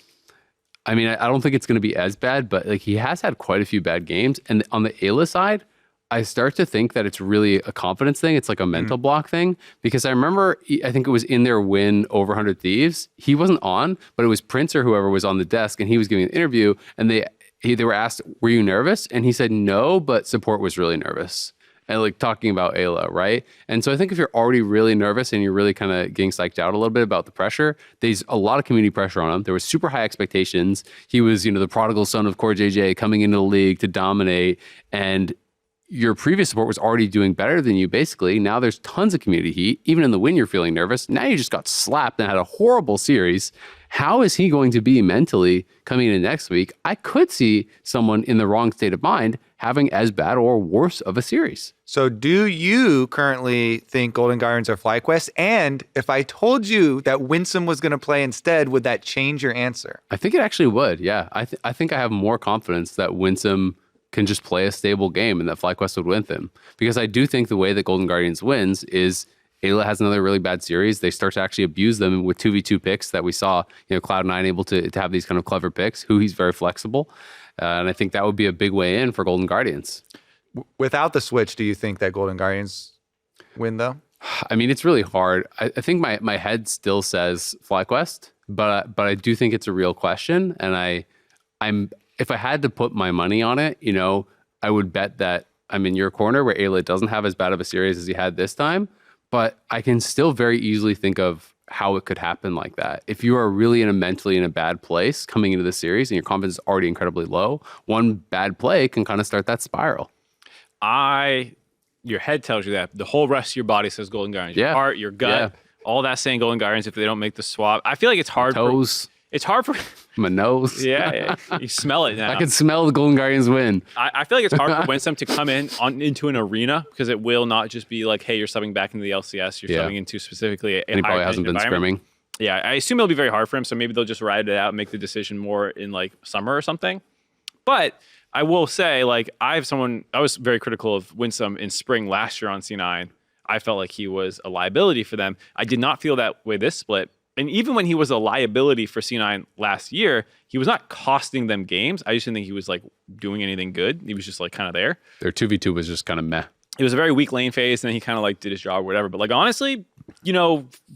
Speaker 3: I mean, I don't think it's going to be as bad, but like he has had quite a few bad games. And on the Ayla side, I start to think that it's really a confidence thing. It's like a mental block thing because I remember, I think it was in their win over 100 Thieves. He wasn't on, but it was Prince or whoever was on the desk and he was giving an interview and they were asked, were you nervous? And he said, no, but support was really nervous. and like talking about Ayla, right? And so I think if you're already really nervous and you're really kind of getting psyched out a little bit about the pressure, there's a lot of community pressure on him. There was super high expectations. He was, the prodigal son of Core JJ coming into the league to dominate, and your previous support was already doing better than you, basically. Now there's tons of community heat. Even in the win, you're feeling nervous. Now you just got slapped and had a horrible series. How is he going to be mentally coming into next week? I could see someone in the wrong state of mind having as bad or worse of a series.
Speaker 1: So do you currently think Golden Guardians are FlyQuest? And if I told you that Winsome was going to play instead, would that change your answer?
Speaker 3: I think it actually would, yeah. I think I have more confidence that Winsome can just play a stable game and that FlyQuest would win them. Because I do think the way that Golden Guardians wins is Ayla has another really bad series. They start to actually abuse them with 2v2 picks that we saw, Cloud9 able to have these kind of clever picks. Huhi's very flexible. And I think that would be a big way in for Golden Guardians.
Speaker 1: Without the switch, do you think that Golden Guardians win, though?
Speaker 3: I mean, it's really hard. I think my head still says FlyQuest, but I do think it's a real question. And I'm if I had to put my money on it, I would bet that I'm in your corner where Ayla doesn't have as bad of a series as he had this time. But I can still very easily think of how it could happen like that. If you are really mentally in a bad place coming into the series and your confidence is already incredibly low, one bad play can kind of start that spiral.
Speaker 2: Your head tells you that. The whole rest of your body says Golden Guardians. Your heart, your gut, all that saying Golden Guardians if they don't make the swap. I feel like it's hard.
Speaker 3: Toes.
Speaker 2: It's hard for
Speaker 3: my nose.
Speaker 2: Yeah, you smell it now.
Speaker 3: I can smell the Golden Guardians win.
Speaker 2: I feel like it's hard for Winsome to come into an arena because it will not just be like, hey, you're subbing back into the LCS. You're subbing into specifically
Speaker 3: and he probably hasn't been scrimming.
Speaker 2: Yeah, I assume it'll be very hard for him. So maybe they'll just ride it out and make the decision more in like summer or something. But I will say, like, I was very critical of Winsome in spring last year on C9. I felt like he was a liability for them. I did not feel that way this split. And even when he was a liability for C9 last year, he was not costing them games. I just didn't think he was like doing anything good. He was just like kind of there.
Speaker 3: Their 2v2 was just kind of meh.
Speaker 2: It was a very weak lane phase, and then he kind of like did his job or whatever. But like honestly,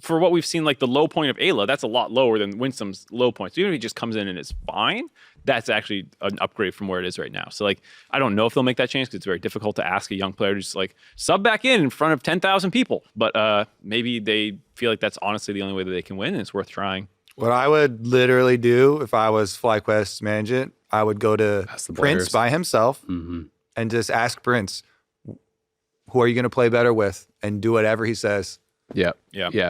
Speaker 2: for what we've seen, like the low point of Ayla, that's a lot lower than Winsome's low point. So even if he just comes in and it's fine, that's actually an upgrade from where it is right now. So like, I don't know if they'll make that change because it's very difficult to ask a young player to just like sub back in front of 10,000 people. But maybe they feel like that's honestly the only way that they can win, and it's worth trying. What
Speaker 1: I would literally do if I was FlyQuest's management, I would go to Prince by himself and just ask Prince, who are you going to play better with, and do whatever he says.
Speaker 3: Yeah.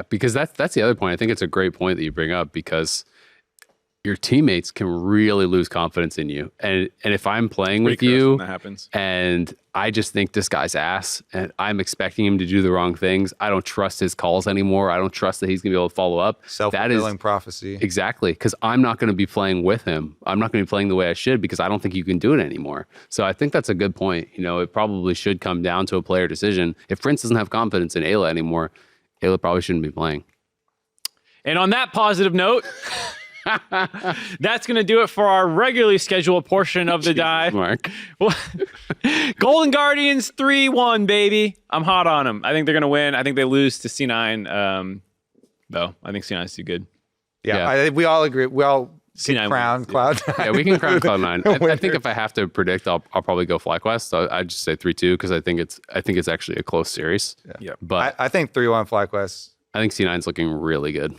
Speaker 3: Because that's the other point. I think it's a great point that you bring up, because your teammates can really lose confidence in you. And if I'm playing with you
Speaker 2: that happens,
Speaker 3: and I just think this guy's ass and I'm expecting him to do the wrong things, I don't trust his calls anymore. I don't trust that he's going to be able to follow up.
Speaker 1: Self-fulfilling prophecy.
Speaker 3: Exactly. Because I'm not going to be playing with him. I'm not going to be playing the way I should because I don't think you can do it anymore. So I think that's a good point. It probably should come down to a player decision. If Prince doesn't have confidence in Ayla anymore, Ayla probably shouldn't be playing.
Speaker 2: And on that positive note, that's going to do it for our regularly scheduled portion of the dive.
Speaker 3: Mark.
Speaker 2: Golden Guardians 3-1, baby. I'm hot on them. I think they're going to win. I think they lose to C9, though. I think C9 is too good.
Speaker 1: Yeah. We all agree. We all
Speaker 2: C9
Speaker 1: crown Cloud9.
Speaker 3: Yeah, we can crown Cloud9. I think if I have to predict, I'll probably go FlyQuest. So I'd just say 3-2 because I think it's actually a close series.
Speaker 2: Yeah.
Speaker 1: But I think 3-1 FlyQuest.
Speaker 3: I think C9's looking really good.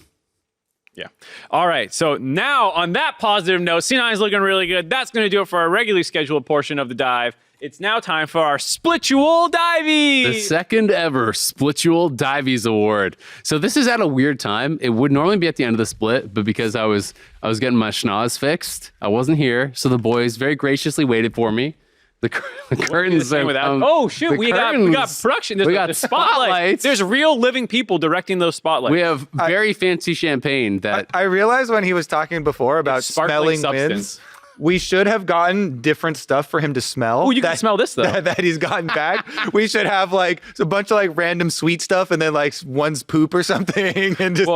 Speaker 2: Yeah. All right. So now on that positive note, C9 is looking really good. That's going to do it for our regularly scheduled portion of the dive. It's now time for our Splitual Diveys.
Speaker 3: The second ever Splitual Diveys Award. So this is at a weird time. It would normally be at the end of the split, but because I was getting my schnoz fixed, I wasn't here. So the boys very graciously waited for me. The curtains.
Speaker 2: Oh shoot! We got production.
Speaker 3: We got spotlights.
Speaker 2: There's real living people directing those spotlights.
Speaker 3: We have very fancy champagne that
Speaker 1: I realized when he was talking before about smelling wins. We should have gotten different stuff for him to smell.
Speaker 2: Oh, you can smell this though.
Speaker 1: That he's gotten back. We should have like a bunch of like random sweet stuff, and then like one's poop or something, and just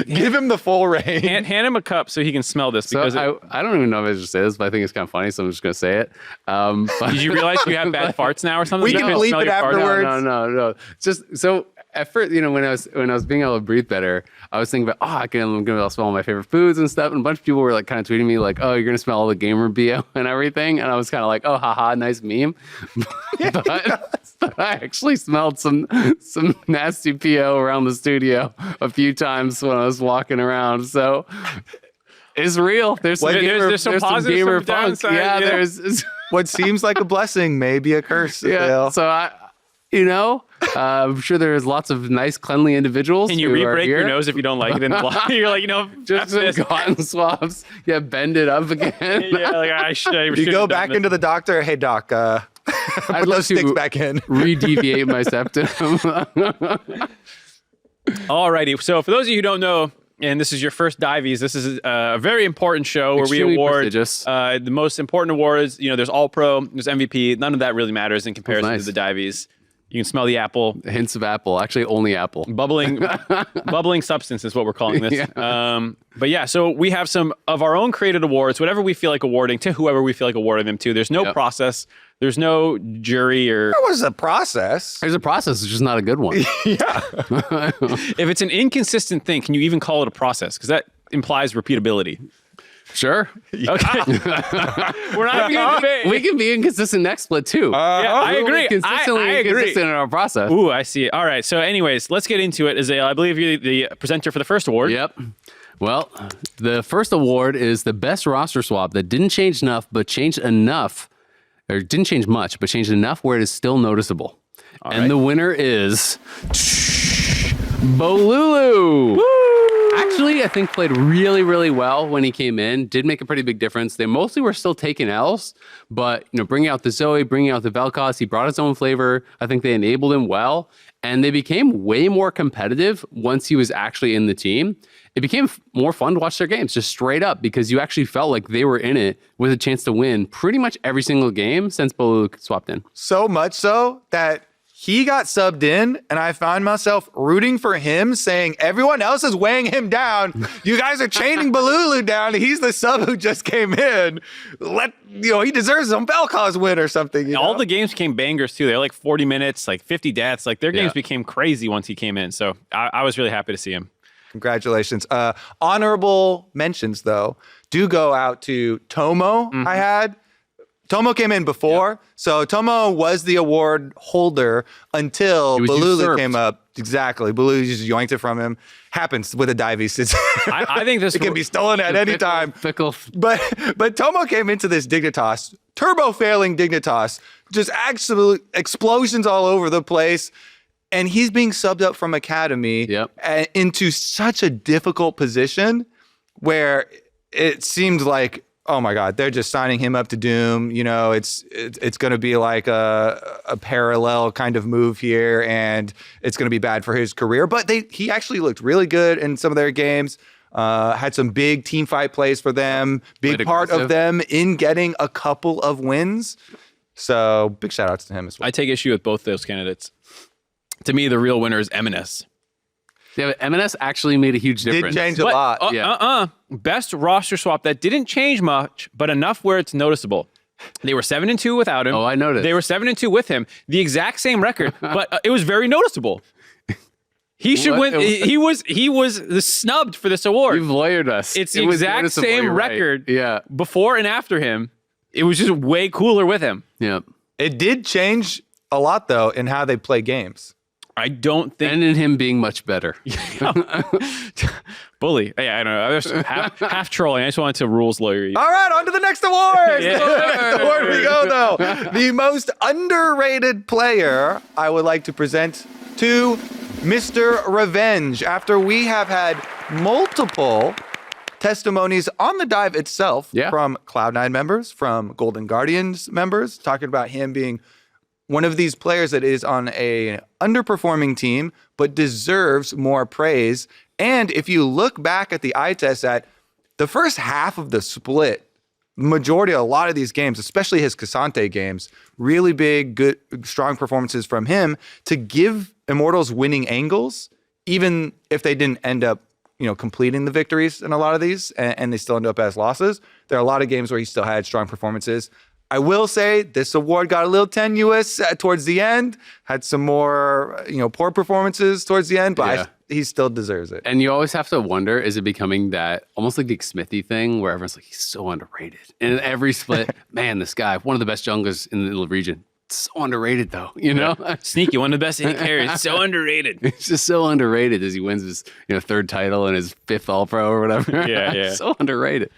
Speaker 1: give him the full range.
Speaker 2: Hand him a cup so he can smell this.
Speaker 3: So
Speaker 2: because
Speaker 3: I don't even know if I should say this, but I think it's kind of funny, so I'm just gonna say it.
Speaker 2: Did you realize you have bad farts now or something?
Speaker 1: We can bleep it afterwards.
Speaker 3: No. Just so at first, when I was being able to breathe better, I was thinking about, I'm gonna be able to smell my favorite foods and stuff. And a bunch of people were like kind of tweeting me like, oh, you're gonna smell all the gamer BO and everything. And I was kind of like, oh, haha, nice meme. But I actually smelled some nasty PO around the studio a few times when I was walking around. So it's real. There's some
Speaker 2: positive,
Speaker 3: gamer
Speaker 2: some
Speaker 3: funk.
Speaker 2: downside,
Speaker 3: Yeah,
Speaker 2: yeah.
Speaker 3: there's
Speaker 1: What seems like a blessing may be a curse.
Speaker 3: yeah. So I'm sure there's lots of nice, cleanly individuals.
Speaker 2: Can you
Speaker 3: who are
Speaker 2: re-break your
Speaker 3: here.
Speaker 2: nose if you don't like it? And you're like,
Speaker 3: Just some cotton swabs. Yeah, bend it up again.
Speaker 2: yeah, like I should.
Speaker 1: You go back into the doctor. Hey, doc,
Speaker 3: I'd
Speaker 1: put
Speaker 3: love
Speaker 1: those sticks
Speaker 3: to
Speaker 1: back in.
Speaker 3: re-deviate my septum.
Speaker 2: Alrighty. So for those of you who don't know, and this is your first Diveys, this is a very important show where
Speaker 3: Extremely
Speaker 2: we award
Speaker 3: prestigious.
Speaker 2: the most important awards. There's All Pro, there's MVP. None of that really matters in comparison
Speaker 3: nice.
Speaker 2: to the Diveys. You can smell the apple.
Speaker 3: Hints of apple. Actually, only apple.
Speaker 2: Bubbling substance is what we're calling this.
Speaker 3: Yeah.
Speaker 2: But yeah, so we have some of our own created awards, whatever we feel like awarding to whoever we feel like awarding them to. There's no process. There's no jury or...
Speaker 1: There was a process.
Speaker 3: There's a process. It's just not a good one.
Speaker 1: Yeah.
Speaker 2: If it's an inconsistent thing, can you even call it a process? Because that implies repeatability.
Speaker 3: Sure.
Speaker 2: Okay. We're not
Speaker 3: We can be inconsistent next split too.
Speaker 2: Yeah, I
Speaker 3: We'll be
Speaker 2: agree.
Speaker 3: Consistently
Speaker 2: I agree.
Speaker 3: inconsistent in our process.
Speaker 2: Ooh, I see. All right. So anyways, let's get into it. Azael, I believe you're the presenter for the first award.
Speaker 3: Yep. Well, the first award is the best roster swap that didn't change enough, but changed enough, or didn't change much, but changed enough where it is still noticeable. And the winner is Bolulu. Actually, I think played really, really well when he came in. Did make a pretty big difference. They mostly were still taking L's, but bringing out the Zoe, bringing out the Vel'Koz, he brought his own flavor. I think they enabled him well, and they became way more competitive once he was actually in the team. It became more fun to watch their games, just straight up, because you actually felt like they were in it with a chance to win pretty much every single game since Bolulu swapped in.
Speaker 1: So much so that he got subbed in, and I found myself rooting for him, saying, everyone else is weighing him down. You guys are chaining Bolulu down. He's the sub who just came in. He deserves some Vel'Koz win or something.
Speaker 2: All the games became bangers too. They're like 40 minutes, like 50 deaths. Like their games became crazy once he came in. So I was really happy to see him.
Speaker 1: Congratulations. Honorable mentions, though, do go out to Tomo. I had. Tomo came in before, so Tomo was the award holder until Bolulu came up. Exactly. Bolulu just yoinked it from him. Happens with a Diveys.
Speaker 2: I think this
Speaker 1: it can be stolen at any time.
Speaker 3: Fickle.
Speaker 1: But Tomo came into this Dignitas, turbo failing Dignitas, just absolute explosions all over the place. And he's being subbed up from Academy into such a difficult position where it seemed like, oh my God, they're just signing him up to Doom. It's going to be like a parallel kind of move here, and it's going to be bad for his career. But he actually looked really good in some of their games. Had some big team fight plays for them. Big part of them in getting a couple of wins. So big shout outs to him as well.
Speaker 2: I take issue with both those candidates. To me, the real winner is M&S.
Speaker 3: Yeah, but M&S actually made a huge difference.
Speaker 1: Did change a lot.
Speaker 2: Best roster swap that didn't change much, but enough where it's noticeable. They were 7-2 without him.
Speaker 3: Oh, I noticed.
Speaker 2: They were 7-2 with him. The exact same record, but it was very noticeable. He should win. He was snubbed for this award.
Speaker 3: You've lawyered us.
Speaker 2: It's the exact same record.
Speaker 3: Yeah.
Speaker 2: Before and after him. It was just way cooler with him.
Speaker 3: Yeah.
Speaker 1: It did change a lot, though, in how they play games.
Speaker 2: I don't think.
Speaker 3: And in him being much better.
Speaker 2: Bully. Yeah, I don't know. I was half trolling. I just wanted to rules lawyer you.
Speaker 1: All right, on to the next award. To the next award we go, though. The most underrated player I would like to present to Mr. Revenge. After we have had multiple testimonies on the dive itself from Cloud9 members, from Golden Guardians members, talking about him being one of these players that is on a underperforming team, but deserves more praise. And if you look back at the eye test at the first half of the split, majority of a lot of these games, especially his Cassante games, really big, good, strong performances from him to give Immortals winning angles, even if they didn't end up, completing the victories in a lot of these, and they still end up as losses. There are a lot of games where he still had strong performances. I will say this award got a little tenuous towards the end, had some more, poor performances towards the end, but he still deserves it.
Speaker 3: And you always have to wonder, is it becoming that almost like the Smithy thing where everyone's like, he's so underrated. And in every split, man, this guy, one of the best junglers in the region. So underrated though,
Speaker 2: Sneaky, one of the best AD carries. So underrated.
Speaker 3: It's just so underrated as he wins his third title and his 5th All-Pro or whatever.
Speaker 2: Yeah.
Speaker 3: So underrated.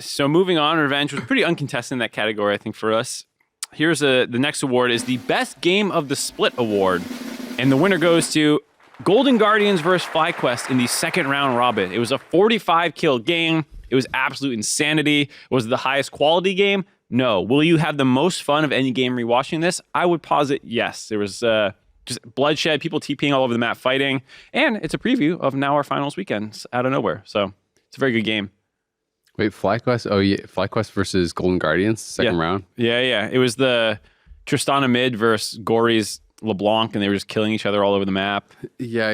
Speaker 2: So moving on, Revenge was pretty uncontested in that category, I think, for us. Here's the next award is the Best Game of the Split award. And the winner goes to Golden Guardians versus FlyQuest in the second round robin. It was a 45-kill game. It was absolute insanity. Was it the highest quality game? No. Will you have the most fun of any game rewatching this? I would posit yes. There was just bloodshed, people TPing all over the map fighting, and it's a preview of now our finals weekends out of nowhere. So it's a very good game.
Speaker 3: Wait, FlyQuest? Oh, yeah. FlyQuest versus Golden Guardians, second round?
Speaker 2: Yeah. It was the Tristana mid versus Gory's LeBlanc, and they were just killing each other all over the map.
Speaker 3: Yeah.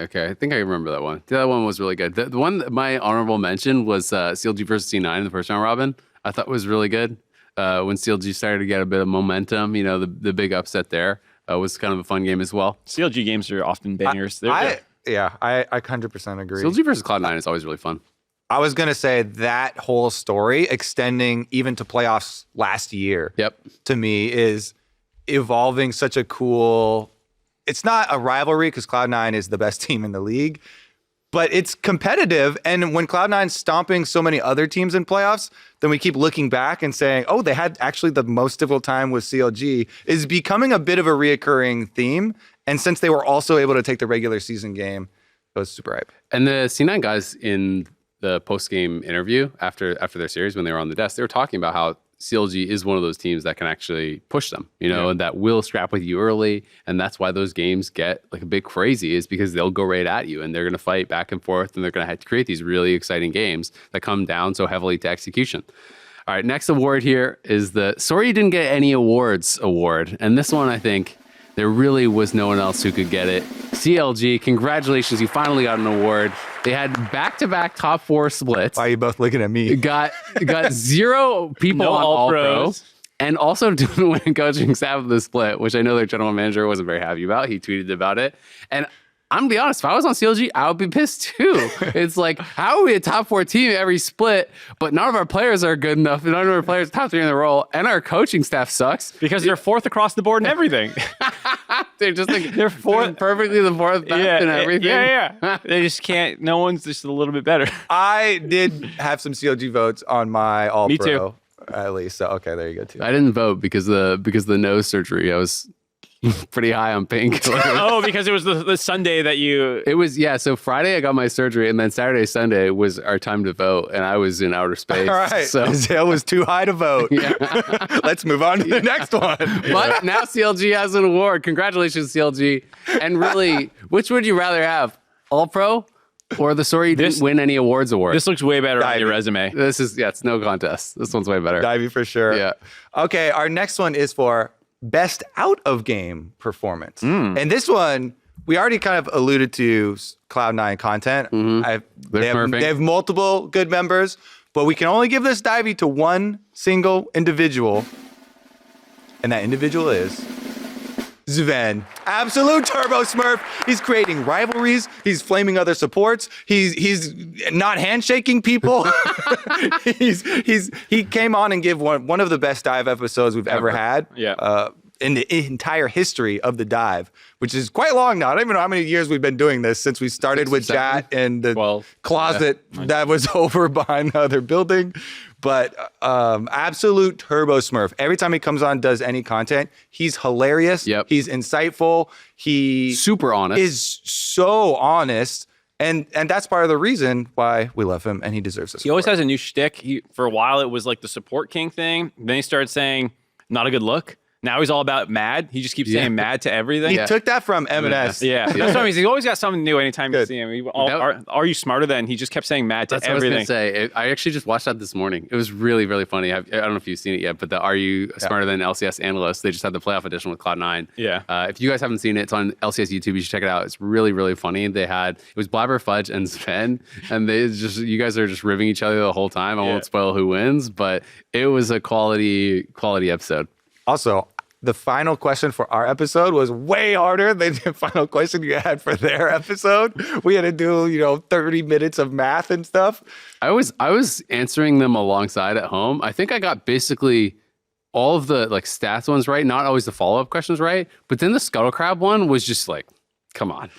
Speaker 3: Okay, I think I remember that one. That one was really good. The one, my honorable mention was CLG versus C9 in the first round robin. I thought was really good. When CLG started to get a bit of momentum, the big upset there was kind of a fun game as well.
Speaker 2: CLG games are often bangers.
Speaker 1: I 100% agree.
Speaker 3: CLG versus Cloud9 is always really fun.
Speaker 1: I was going to say that whole story extending even to playoffs last year, to me, is evolving such a cool... It's not a rivalry because Cloud9 is the best team in the league, but it's competitive. And when Cloud9's stomping so many other teams in playoffs, then we keep looking back and saying, oh, they had actually the most difficult time with CLG, is becoming a bit of a reoccurring theme. And since they were also able to take the regular season game, it was super hype.
Speaker 3: And the C9 guys in the post-game interview after their series, when they were on the desk, they were talking about how CLG is one of those teams that can actually push them, and that will scrap with you early. And that's why those games get like a bit crazy, is because they'll go right at you and they're going to fight back and forth, and they're going to have to create these really exciting games that come down so heavily to execution. All right, next award here is the Sorry You Didn't Get Any Awards award. And this one, I think there really was no one else who could get it. CLG, congratulations, you finally got an award. They had back-to-back top 4 splits.
Speaker 1: Why are you both looking at me?
Speaker 3: Got 0 people on All-Pro. And also didn't win coaching staff of the split, which I know their general manager wasn't very happy about. He tweeted about it. And I'm gonna be honest, if I was on CLG, I would be pissed too. It's like, how are we a top 4 team every split, but none of our players are good enough, and none of our players are top 3 in the role, and our coaching staff sucks.
Speaker 2: Because they're 4th across the board in everything.
Speaker 3: They're just like, they're perfectly the 4th best in everything.
Speaker 2: Yeah. They just can't, no one's just a little bit better.
Speaker 1: I did have some CLG votes on my All-Pro.
Speaker 2: Me too.
Speaker 1: At least. So, okay, there you go too.
Speaker 3: I didn't vote because the nose surgery. I was pretty high on painkillers.
Speaker 2: Oh, because it was the Sunday that you...
Speaker 3: It was, yeah. So Friday I got my surgery, and then Saturday, Sunday was our time to vote, and I was in outer space.
Speaker 1: All right.
Speaker 3: So
Speaker 1: Azael was too high to vote.
Speaker 3: Yeah.
Speaker 1: Let's move on to the next one.
Speaker 3: But now CLG has an award. Congratulations, CLG. And really, which would you rather have? All-Pro or the Sorry You Didn't Win Any Awards award?
Speaker 2: This looks way better on your resume.
Speaker 3: This is, it's no contest. This one's way better.
Speaker 1: Divey for sure.
Speaker 3: Yeah.
Speaker 1: Okay, our next one is for Best Out of Game Performance. And this one, we already kind of alluded to Cloud9 content. They have multiple good members, but we can only give this Divey to one single individual. And that individual is Zven. Absolute turbo smurf. He's creating rivalries. He's flaming other supports. He's not handshaking people. He came on and gave one of the best dive episodes we've ever had.
Speaker 2: Yeah.
Speaker 1: In the entire history of the dive, which is quite long now. I don't even know how many years we've been doing this since we started with Jat in the closet that was over behind the other building. But absolute turbo smurf. Every time he comes on, does any content, he's hilarious.
Speaker 3: Yep.
Speaker 1: He's insightful. He
Speaker 3: super honest.
Speaker 1: Is so honest. And that's part of the reason why we love him, and he deserves this.
Speaker 2: He always has a new shtick. For a while, it was like the support king thing. Then he started saying, not a good look. Now he's all about mad. He just keeps saying mad to everything.
Speaker 1: He took that from M&S.
Speaker 2: Yeah, that's what I mean. He's always got something new anytime you see him. Are you smarter than? He just kept saying mad to everything.
Speaker 3: That's what I was going to say. I actually just watched that this morning. It was really, really funny. I don't know if you've seen it yet, but the Are You Smarter Than LCS Analyst, they just had the playoff edition with Cloud9.
Speaker 2: Yeah.
Speaker 3: If you guys haven't seen it, it's on LCS YouTube. You should check it out. It's really, really funny. It was Blabber, Fudge, and Sven, and you guys are just ribbing each other the whole time. I won't spoil who wins, but it was a quality episode.
Speaker 1: Also, the final question for our episode was way harder than the final question you had for their episode. We had to do, 30 minutes of math and stuff.
Speaker 3: I was answering them alongside at home. I think I got basically all of the stats ones right, not always the follow-up questions right. But then the Scuttle Crab one was just like, come on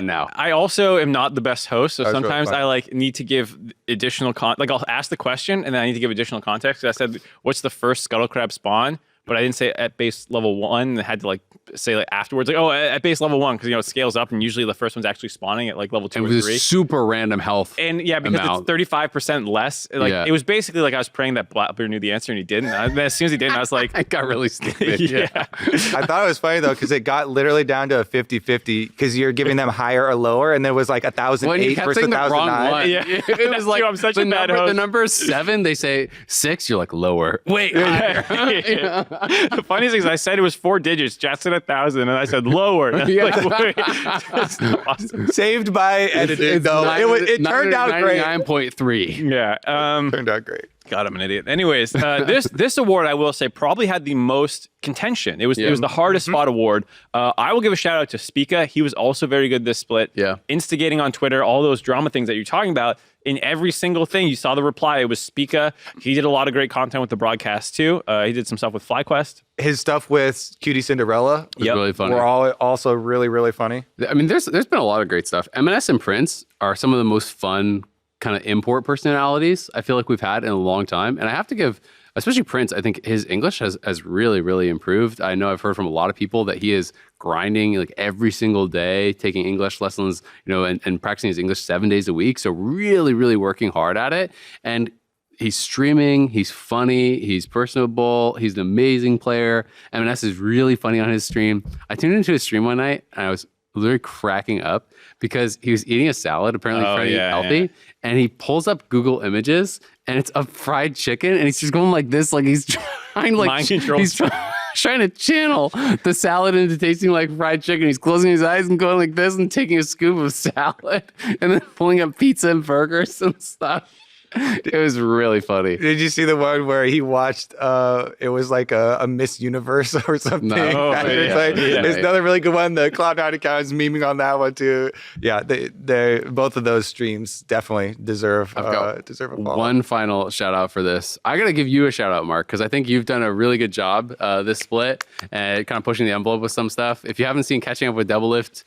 Speaker 3: now.
Speaker 2: I also am not the best host, so sometimes
Speaker 1: really
Speaker 2: I need to give additional I'll ask the question and then I need to give additional context. I said, what's the first Scuttle Crab spawn? But I didn't say at base level 1. I had to say afterwards, at base level 1, because it scales up, and usually the first one's actually spawning at level 2 or 3.
Speaker 3: It was super random health.
Speaker 2: And because
Speaker 3: amount.
Speaker 2: It's 35% less. It was basically I was praying that Blabber knew the answer and he didn't. And as soon as he didn't, I was like,
Speaker 3: I got really stupid.
Speaker 1: I thought it was funny though, because it got literally down to a 50-50, because you're giving them higher or lower, and there was 1,008 versus 1,009.
Speaker 3: Yeah. It was
Speaker 2: I'm such a bad host.
Speaker 3: The number is 7. They say 6. You're like lower.
Speaker 2: Wait. The funniest thing is I said it was 4 digits. Chat said 1,000, and I said lower. That's awesome.
Speaker 1: Saved by editing, though. It turned out great.
Speaker 3: 99.3.
Speaker 2: Yeah.
Speaker 1: Turned out great.
Speaker 2: God, I'm an idiot. Anyways, this award, I will say, probably had the most contention. It was the hardest spot award. I will give a shout out to Spica. He was also very good this split.
Speaker 3: Yeah.
Speaker 2: Instigating on Twitter, all those drama things that you're talking about. In every single thing, you saw the reply. It was Spica. He did a lot of great content with the broadcast too. He did some stuff with FlyQuest.
Speaker 1: His stuff with Cutie Cinderella
Speaker 3: was really funny.
Speaker 1: Were all also really, really funny.
Speaker 3: I mean, there's been a lot of great stuff. M&S and Prince are some of the most fun kind of import personalities I feel like we've had in a long time. And I have to give, especially Prince, I think his English has really, really improved. I know I've heard from a lot of people that he is grinding every single day, taking English lessons, and practicing his English 7 days a week. So really, really working hard at it. And he's streaming, he's funny, he's personable, he's an amazing player. M&S is really funny on his stream. I tuned into his stream one night and I was literally cracking up because he was eating a salad, apparently trying to eat healthy, and he pulls up Google Images and it's a fried chicken and he's just going like this, like he's trying trying to channel the salad into tasting like fried chicken. He's closing his eyes and going like this and taking a scoop of salad and then pulling up pizza and burgers and stuff. It was really funny.
Speaker 1: Did you see the one where he watched, it was like a Miss Universe or something?
Speaker 3: No.
Speaker 1: There's another really good one. The Cloud9 account is memeing on that one too. Yeah, they both of those streams definitely deserve a follow.
Speaker 3: One final shout out for this. I got to give you a shout out, Mark, because I think you've done a really good job this split and kind of pushing the envelope with some stuff. If you haven't seen Catching Up with Double Lift,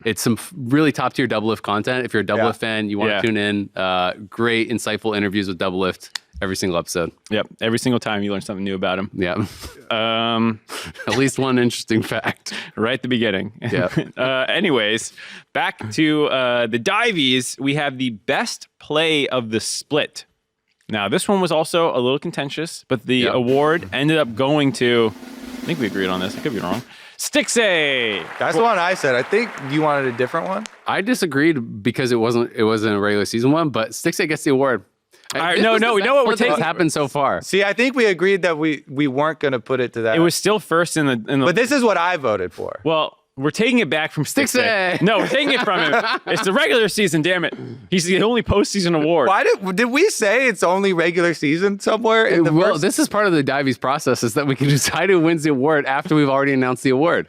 Speaker 3: it's some really top tier Double Lift content. If you're a Double Lift fan, you want to tune in. Great, insightful interviews with Double Lift every single episode.
Speaker 2: Yep. Every single time you learn something new about him.
Speaker 3: Yeah. At least one interesting fact.
Speaker 2: Right at the beginning.
Speaker 3: Yeah.
Speaker 2: Anyways, back to the Diveys. We have the best play of the split. Now, this one was also a little contentious, but the award ended up going to, I think we agreed on this. I could be wrong. Stixay.
Speaker 1: That's the one I said. I think you wanted a different one.
Speaker 3: I disagreed because it wasn't a regular season one, but Stixay gets the award.
Speaker 2: All right, no, we know what we're taking.
Speaker 3: What's happened so far?
Speaker 1: See, I think we agreed that we weren't going to put it to that.
Speaker 2: It was still first in the.
Speaker 1: But this is what I voted for.
Speaker 2: Well, we're taking it back from Stixay. No, we're taking it from him. It's the regular season, damn it. He's the only postseason award.
Speaker 1: Why did we say it's only regular season somewhere in the
Speaker 3: Well, this is part of the Diveys process, is that we can decide who wins the award after we've already announced the award.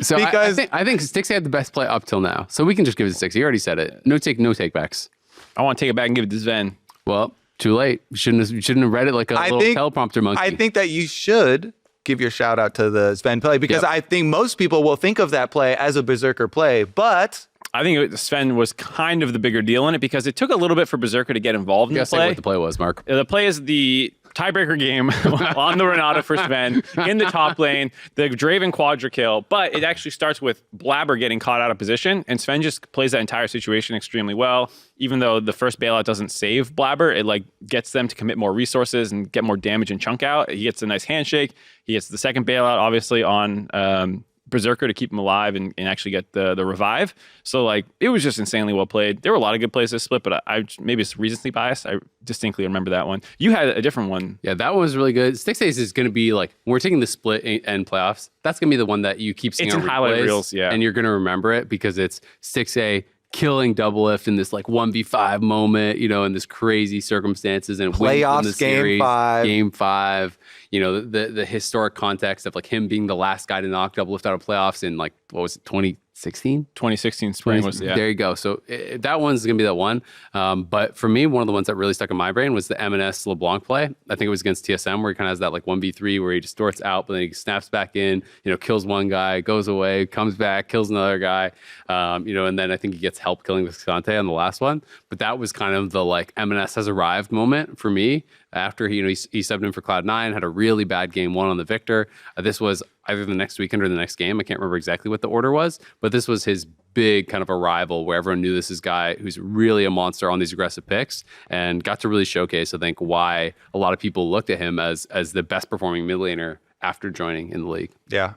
Speaker 3: So
Speaker 1: because
Speaker 3: I think Stixay had the best play up till now. So we can just give it to Stixay. You already said it. No take backs.
Speaker 2: I want to take it back and give it to Sven.
Speaker 3: Well, too late. You shouldn't have read it like a little teleprompter monkey.
Speaker 1: I think that you should give your shout out to the Sven play because I think most people will think of that play as a Berserker play, but
Speaker 2: I think Sven was kind of the bigger deal in it because it took a little bit for Berserker to get involved in the play.
Speaker 3: Say what the play was, Mark.
Speaker 2: The play is the tiebreaker game on the Renata for Sven in the top lane, the Draven quadra kill, but it actually starts with Blabber getting caught out of position, and Sven just plays that entire situation extremely well. Even though the first bailout doesn't save Blabber, it like gets them to commit more resources and get more damage and chunk out. He gets a nice handshake. He gets the second bailout, obviously, on Berserker to keep him alive and actually get the revive. So like it was just insanely well played. There were a lot of good plays this split, but I maybe it's recency bias. I distinctly remember that one. You had a different one.
Speaker 3: Yeah, that one was really good. Styx Ace is going to be like, when we're taking the split and playoffs, that's going to be the one that you keep seeing
Speaker 2: It's
Speaker 3: on
Speaker 2: in highlight
Speaker 3: replays,
Speaker 2: reels, yeah.
Speaker 3: and you're going to remember it because it's Styx A killing Double Lift in this like 1v5 moment, you know, in this crazy circumstances and
Speaker 1: Playoffs,
Speaker 3: the
Speaker 1: game
Speaker 3: series,
Speaker 1: 5.
Speaker 3: Game 5. You know, the historic context of like him being the last guy to knock Double Lift out of playoffs in like, what was it, 2016?
Speaker 2: 2016 spring was, yeah.
Speaker 3: There you go. So that one's going to be that one. But for me, one of the ones that really stuck in my brain was the M&S LeBlanc play. I think it was against TSM where he kind of has that like 1v3 where he distorts out, but then he snaps back in, you know, kills one guy, goes away, comes back, kills another guy, you know, and then I think he gets help killing Viscante on the last one. But that was kind of the like M&S has arrived moment for me after he subbed in for Cloud9, had a really bad game 1 on the Victor. This was either the next weekend or the next game. I can't remember exactly what the order was, but this was his big kind of arrival where everyone knew this is a guy who's really a monster on these aggressive picks and got to really showcase, I think, why a lot of people looked at him as the best performing mid laner after joining in the league.
Speaker 1: Yeah.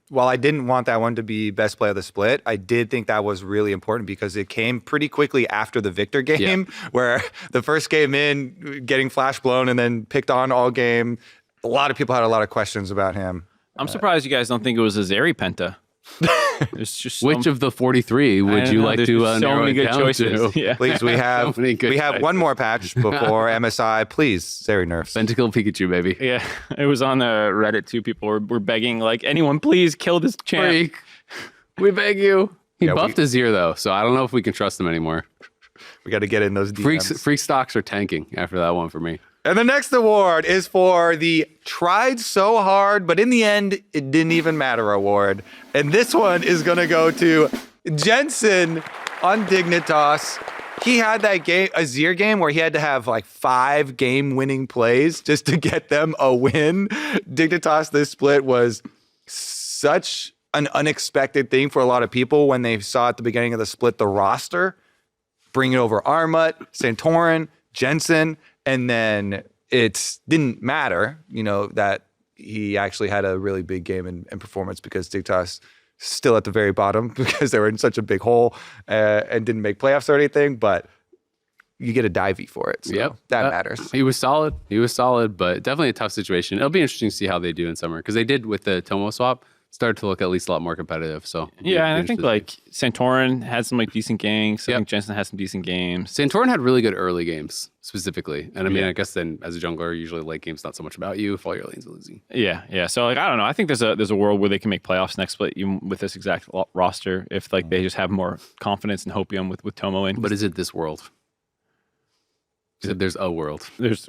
Speaker 1: While I didn't want that one to be best play of the split, I did think that was really important because it came pretty quickly after the Victor game, where the first game in, getting flash blown and then picked on all game. A lot of people had a lot of questions about him.
Speaker 2: I'm surprised you guys don't think it was a Zeri Penta. There's just
Speaker 3: Which of the 43 would you like to
Speaker 2: so
Speaker 3: narrow
Speaker 2: many
Speaker 3: it
Speaker 2: good
Speaker 3: down
Speaker 2: choices.
Speaker 3: to?
Speaker 2: Yeah.
Speaker 1: Please, we have
Speaker 3: many good
Speaker 1: one
Speaker 3: choices.
Speaker 1: more patch before MSI. Please, Zeri nerfs.
Speaker 3: Tentacle Pikachu, baby.
Speaker 2: Yeah, it was on Reddit too. People were begging, like, anyone please kill this champ.
Speaker 3: Freak. We beg you. He
Speaker 1: Yeah,
Speaker 3: buffed his ear though, so I don't know if we can trust him anymore.
Speaker 1: We got to get in those DMs.
Speaker 3: Freak stocks are tanking after that one for me.
Speaker 1: And the next award is for the tried so hard, but in the end, it didn't even matter award. And this one is going to go to Jensen on Dignitas. He had that game, a Azir game, where he had to have like 5 game-winning plays just to get them a win. Dignitas, this split was such an unexpected thing for a lot of people when they saw at the beginning of the split the roster, bringing over Armut, Santorin, Jensen, and then it didn't matter, you know, that he actually had a really big game in performance because Dignitas still at the very bottom because they were in such a big hole and didn't make playoffs or anything, but you get a Divey for it. So that matters.
Speaker 3: He was solid. But definitely a tough situation. It'll be interesting to see how they do in summer because they did with the Tomo swap started to look at least a lot more competitive. So
Speaker 2: yeah, and I think like Santorin had some like decent games. I think Jensen had some decent games.
Speaker 3: Santorin had really good early games specifically, and I mean, I guess then as a jungler, usually late game's not so much about you if all your lanes are losing.
Speaker 2: Yeah. So like I don't know. I think there's a world where they can make playoffs next split even with this exact roster if like they just have more confidence and hopium with Tomo in.
Speaker 3: But is it this world? There's a world.
Speaker 2: There's,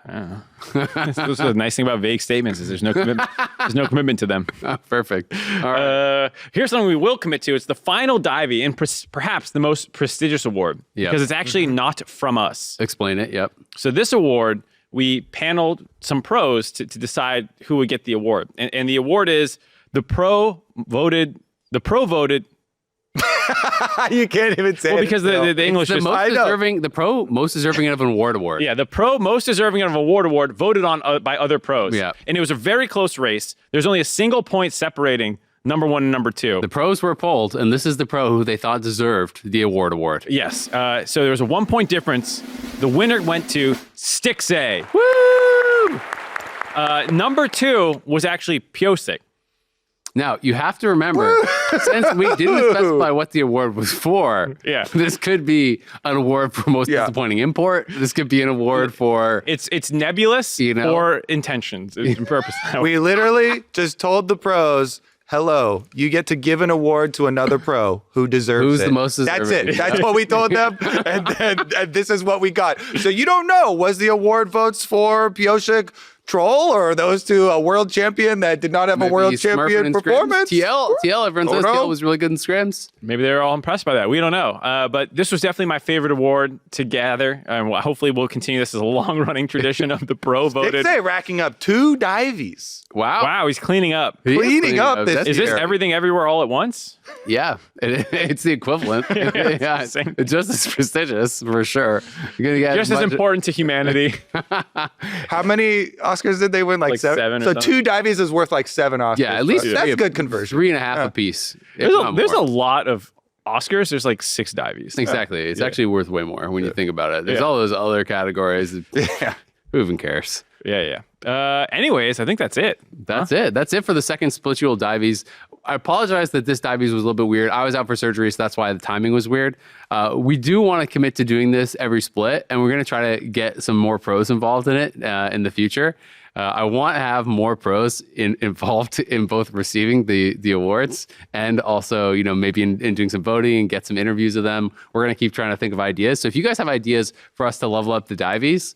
Speaker 2: I don't know. That's the nice thing about vague statements is there's no commitment. There's no commitment to them.
Speaker 3: Oh, perfect. All right.
Speaker 2: Here's something we will commit to. It's the final Divey and perhaps the most prestigious award because it's actually not from us.
Speaker 3: Explain it. Yep.
Speaker 2: So this award, we paneled some pros to decide who would get the award, and the award is the pro voted.
Speaker 1: You can't even say it.
Speaker 2: Because the English
Speaker 3: the
Speaker 2: is
Speaker 3: pro most deserving of an award.
Speaker 2: Yeah, the pro most deserving of an award voted on by other pros.
Speaker 3: Yeah.
Speaker 2: And it was a very close race. There's only a single point separating number 1 and number 2.
Speaker 3: The pros were polled, and this is the pro who they thought deserved the award.
Speaker 2: Yes. So there was a 1 point difference. The winner went to Styx A.
Speaker 3: Woo!
Speaker 2: Number 2 was actually Piosik.
Speaker 3: Now, you have to remember, since we didn't specify what the award was for, this could be an award for most disappointing import. This could be an award for...
Speaker 2: It's nebulous or intentions and purpose.
Speaker 1: We literally just told the pros, hello, you get to give an award to another pro who deserves
Speaker 3: Who's
Speaker 1: it.
Speaker 3: the most
Speaker 1: That's
Speaker 3: deserving.
Speaker 1: it. That's what we told them. And this is what we got. So you don't know, was the award votes for Piosik troll, or are those two a world champion that did not have
Speaker 3: Maybe
Speaker 1: a world
Speaker 3: Smurfing
Speaker 1: champion
Speaker 3: in scrims.
Speaker 1: performance?
Speaker 3: TL, everyone says TL was really good in scrims.
Speaker 2: Maybe they're all impressed by that. We don't know. But this was definitely my favorite award to gather. And hopefully we'll continue this as a long-running tradition of the pro voted.
Speaker 1: Say racking up 2 Diveys.
Speaker 2: Wow, he's cleaning up.
Speaker 3: He is
Speaker 1: Cleaning up this
Speaker 2: Is this
Speaker 1: year.
Speaker 2: everything everywhere all at once?
Speaker 3: Yeah, it's the equivalent. Yeah,
Speaker 2: same.
Speaker 3: it's just as prestigious for sure. You're gonna get
Speaker 2: Just as important to humanity.
Speaker 1: How many Oscars did they win? Like 7?
Speaker 2: or
Speaker 1: So
Speaker 2: something.
Speaker 1: 2 Diveys is worth like 7 Oscars.
Speaker 3: Yeah, at least
Speaker 1: that's
Speaker 3: three-
Speaker 1: good conversion.
Speaker 3: 3.5 a piece.
Speaker 2: There's a lot of Oscars. There's like 6 Diveys.
Speaker 3: Exactly. It's actually worth way more when you think about it. There's
Speaker 2: Yeah.
Speaker 3: all those other categories.
Speaker 1: Yeah.
Speaker 3: Who even cares?
Speaker 2: Yeah. Anyways, I think that's it.
Speaker 3: That's it. That's it for the second Splitual Diveys. I apologize that this Diveys was a little bit weird. I was out for surgery, so that's why the timing was weird. We do want to commit to doing this every split, and we're going to try to get some more pros involved in it in the future. I want to have more pros involved in both receiving the awards and also, maybe in doing some voting and get some interviews of them. We're going to keep trying to think of ideas. So if you guys have ideas for us to level up the Diveys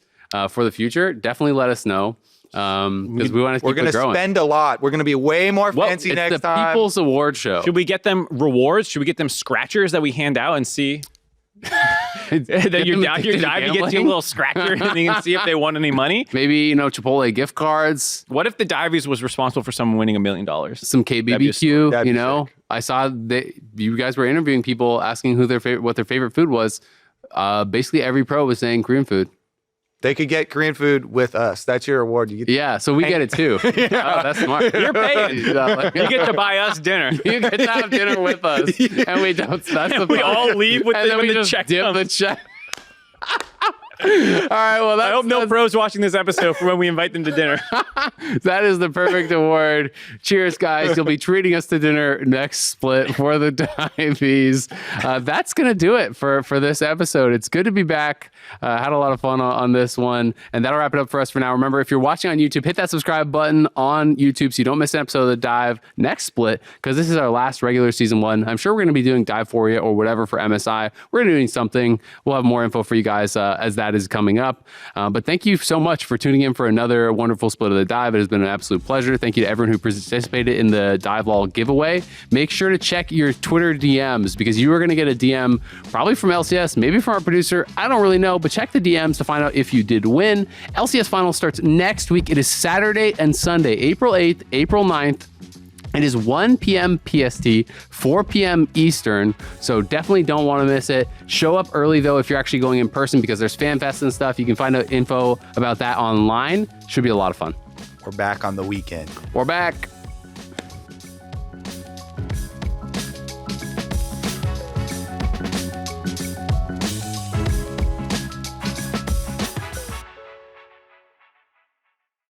Speaker 3: for the future, definitely let us know. Because we want to
Speaker 1: We're
Speaker 3: keep
Speaker 1: going
Speaker 3: it
Speaker 1: to
Speaker 3: growing.
Speaker 1: spend a lot. We're going to be way more fancy
Speaker 3: It's
Speaker 1: next
Speaker 3: the
Speaker 1: time.
Speaker 3: People's Award Show.
Speaker 2: Should we get them rewards? Should we get them scratchers that we hand out and see? That your dive gets you a little scratcher and you can see if they won any money.
Speaker 3: Maybe, Chipotle gift cards,
Speaker 2: What if the Diveys was responsible for someone winning $1 million?
Speaker 3: some KBBQ,
Speaker 1: That'd be sick.
Speaker 3: I saw that you guys were interviewing people asking what their favorite food was. Basically every pro was saying Korean food.
Speaker 1: They could get Korean food with us. That's your award. You get
Speaker 3: Yeah, so we get it too. Oh, that's smart.
Speaker 2: You're paying.
Speaker 3: You
Speaker 2: You get to buy us dinner.
Speaker 3: you get to have dinner with us, and we don't. That's the
Speaker 2: We
Speaker 3: problem.
Speaker 2: all leave with
Speaker 3: and then
Speaker 2: when
Speaker 3: we
Speaker 2: the
Speaker 3: just
Speaker 2: check
Speaker 3: dip
Speaker 2: comes.
Speaker 3: the check. All right, well,
Speaker 2: I hope no pros watching this episode for when we invite them to dinner.
Speaker 3: that is the perfect award. Cheers, guys. You'll be treating us to dinner next split for the Diveys. That's going to do it for this episode. It's good to be back. Had a lot of fun on this one. And that'll wrap it up for us for now. Remember, if you're watching on YouTube, hit that subscribe button on YouTube so you don't miss an episode of the Dive next split, because this is our last regular season 1. I'm sure we're going to be doing Dive for you or whatever for MSI. We're doing something. We'll have more info for you guys as that is coming up. But thank you so much for tuning in for another wonderful split of the Dive. It has been an absolute pleasure. Thank you to everyone who participated in the Dive Lol giveaway. Make sure to check your Twitter DMs, because you are going to get a DM probably from LCS, maybe from our producer. I don't really know, but check the DMs to find out if you did win. LCS Finals starts next week. It is Saturday and Sunday, April 8th, April 9th. It is 1 p.m. PST, 4 p.m. Eastern, so definitely don't want to miss it. Show up early, though, if you're actually going in person, because there's fan fest and stuff. You can find out info about that online. Should be a lot of fun.
Speaker 1: We're back on the weekend.
Speaker 3: We're back.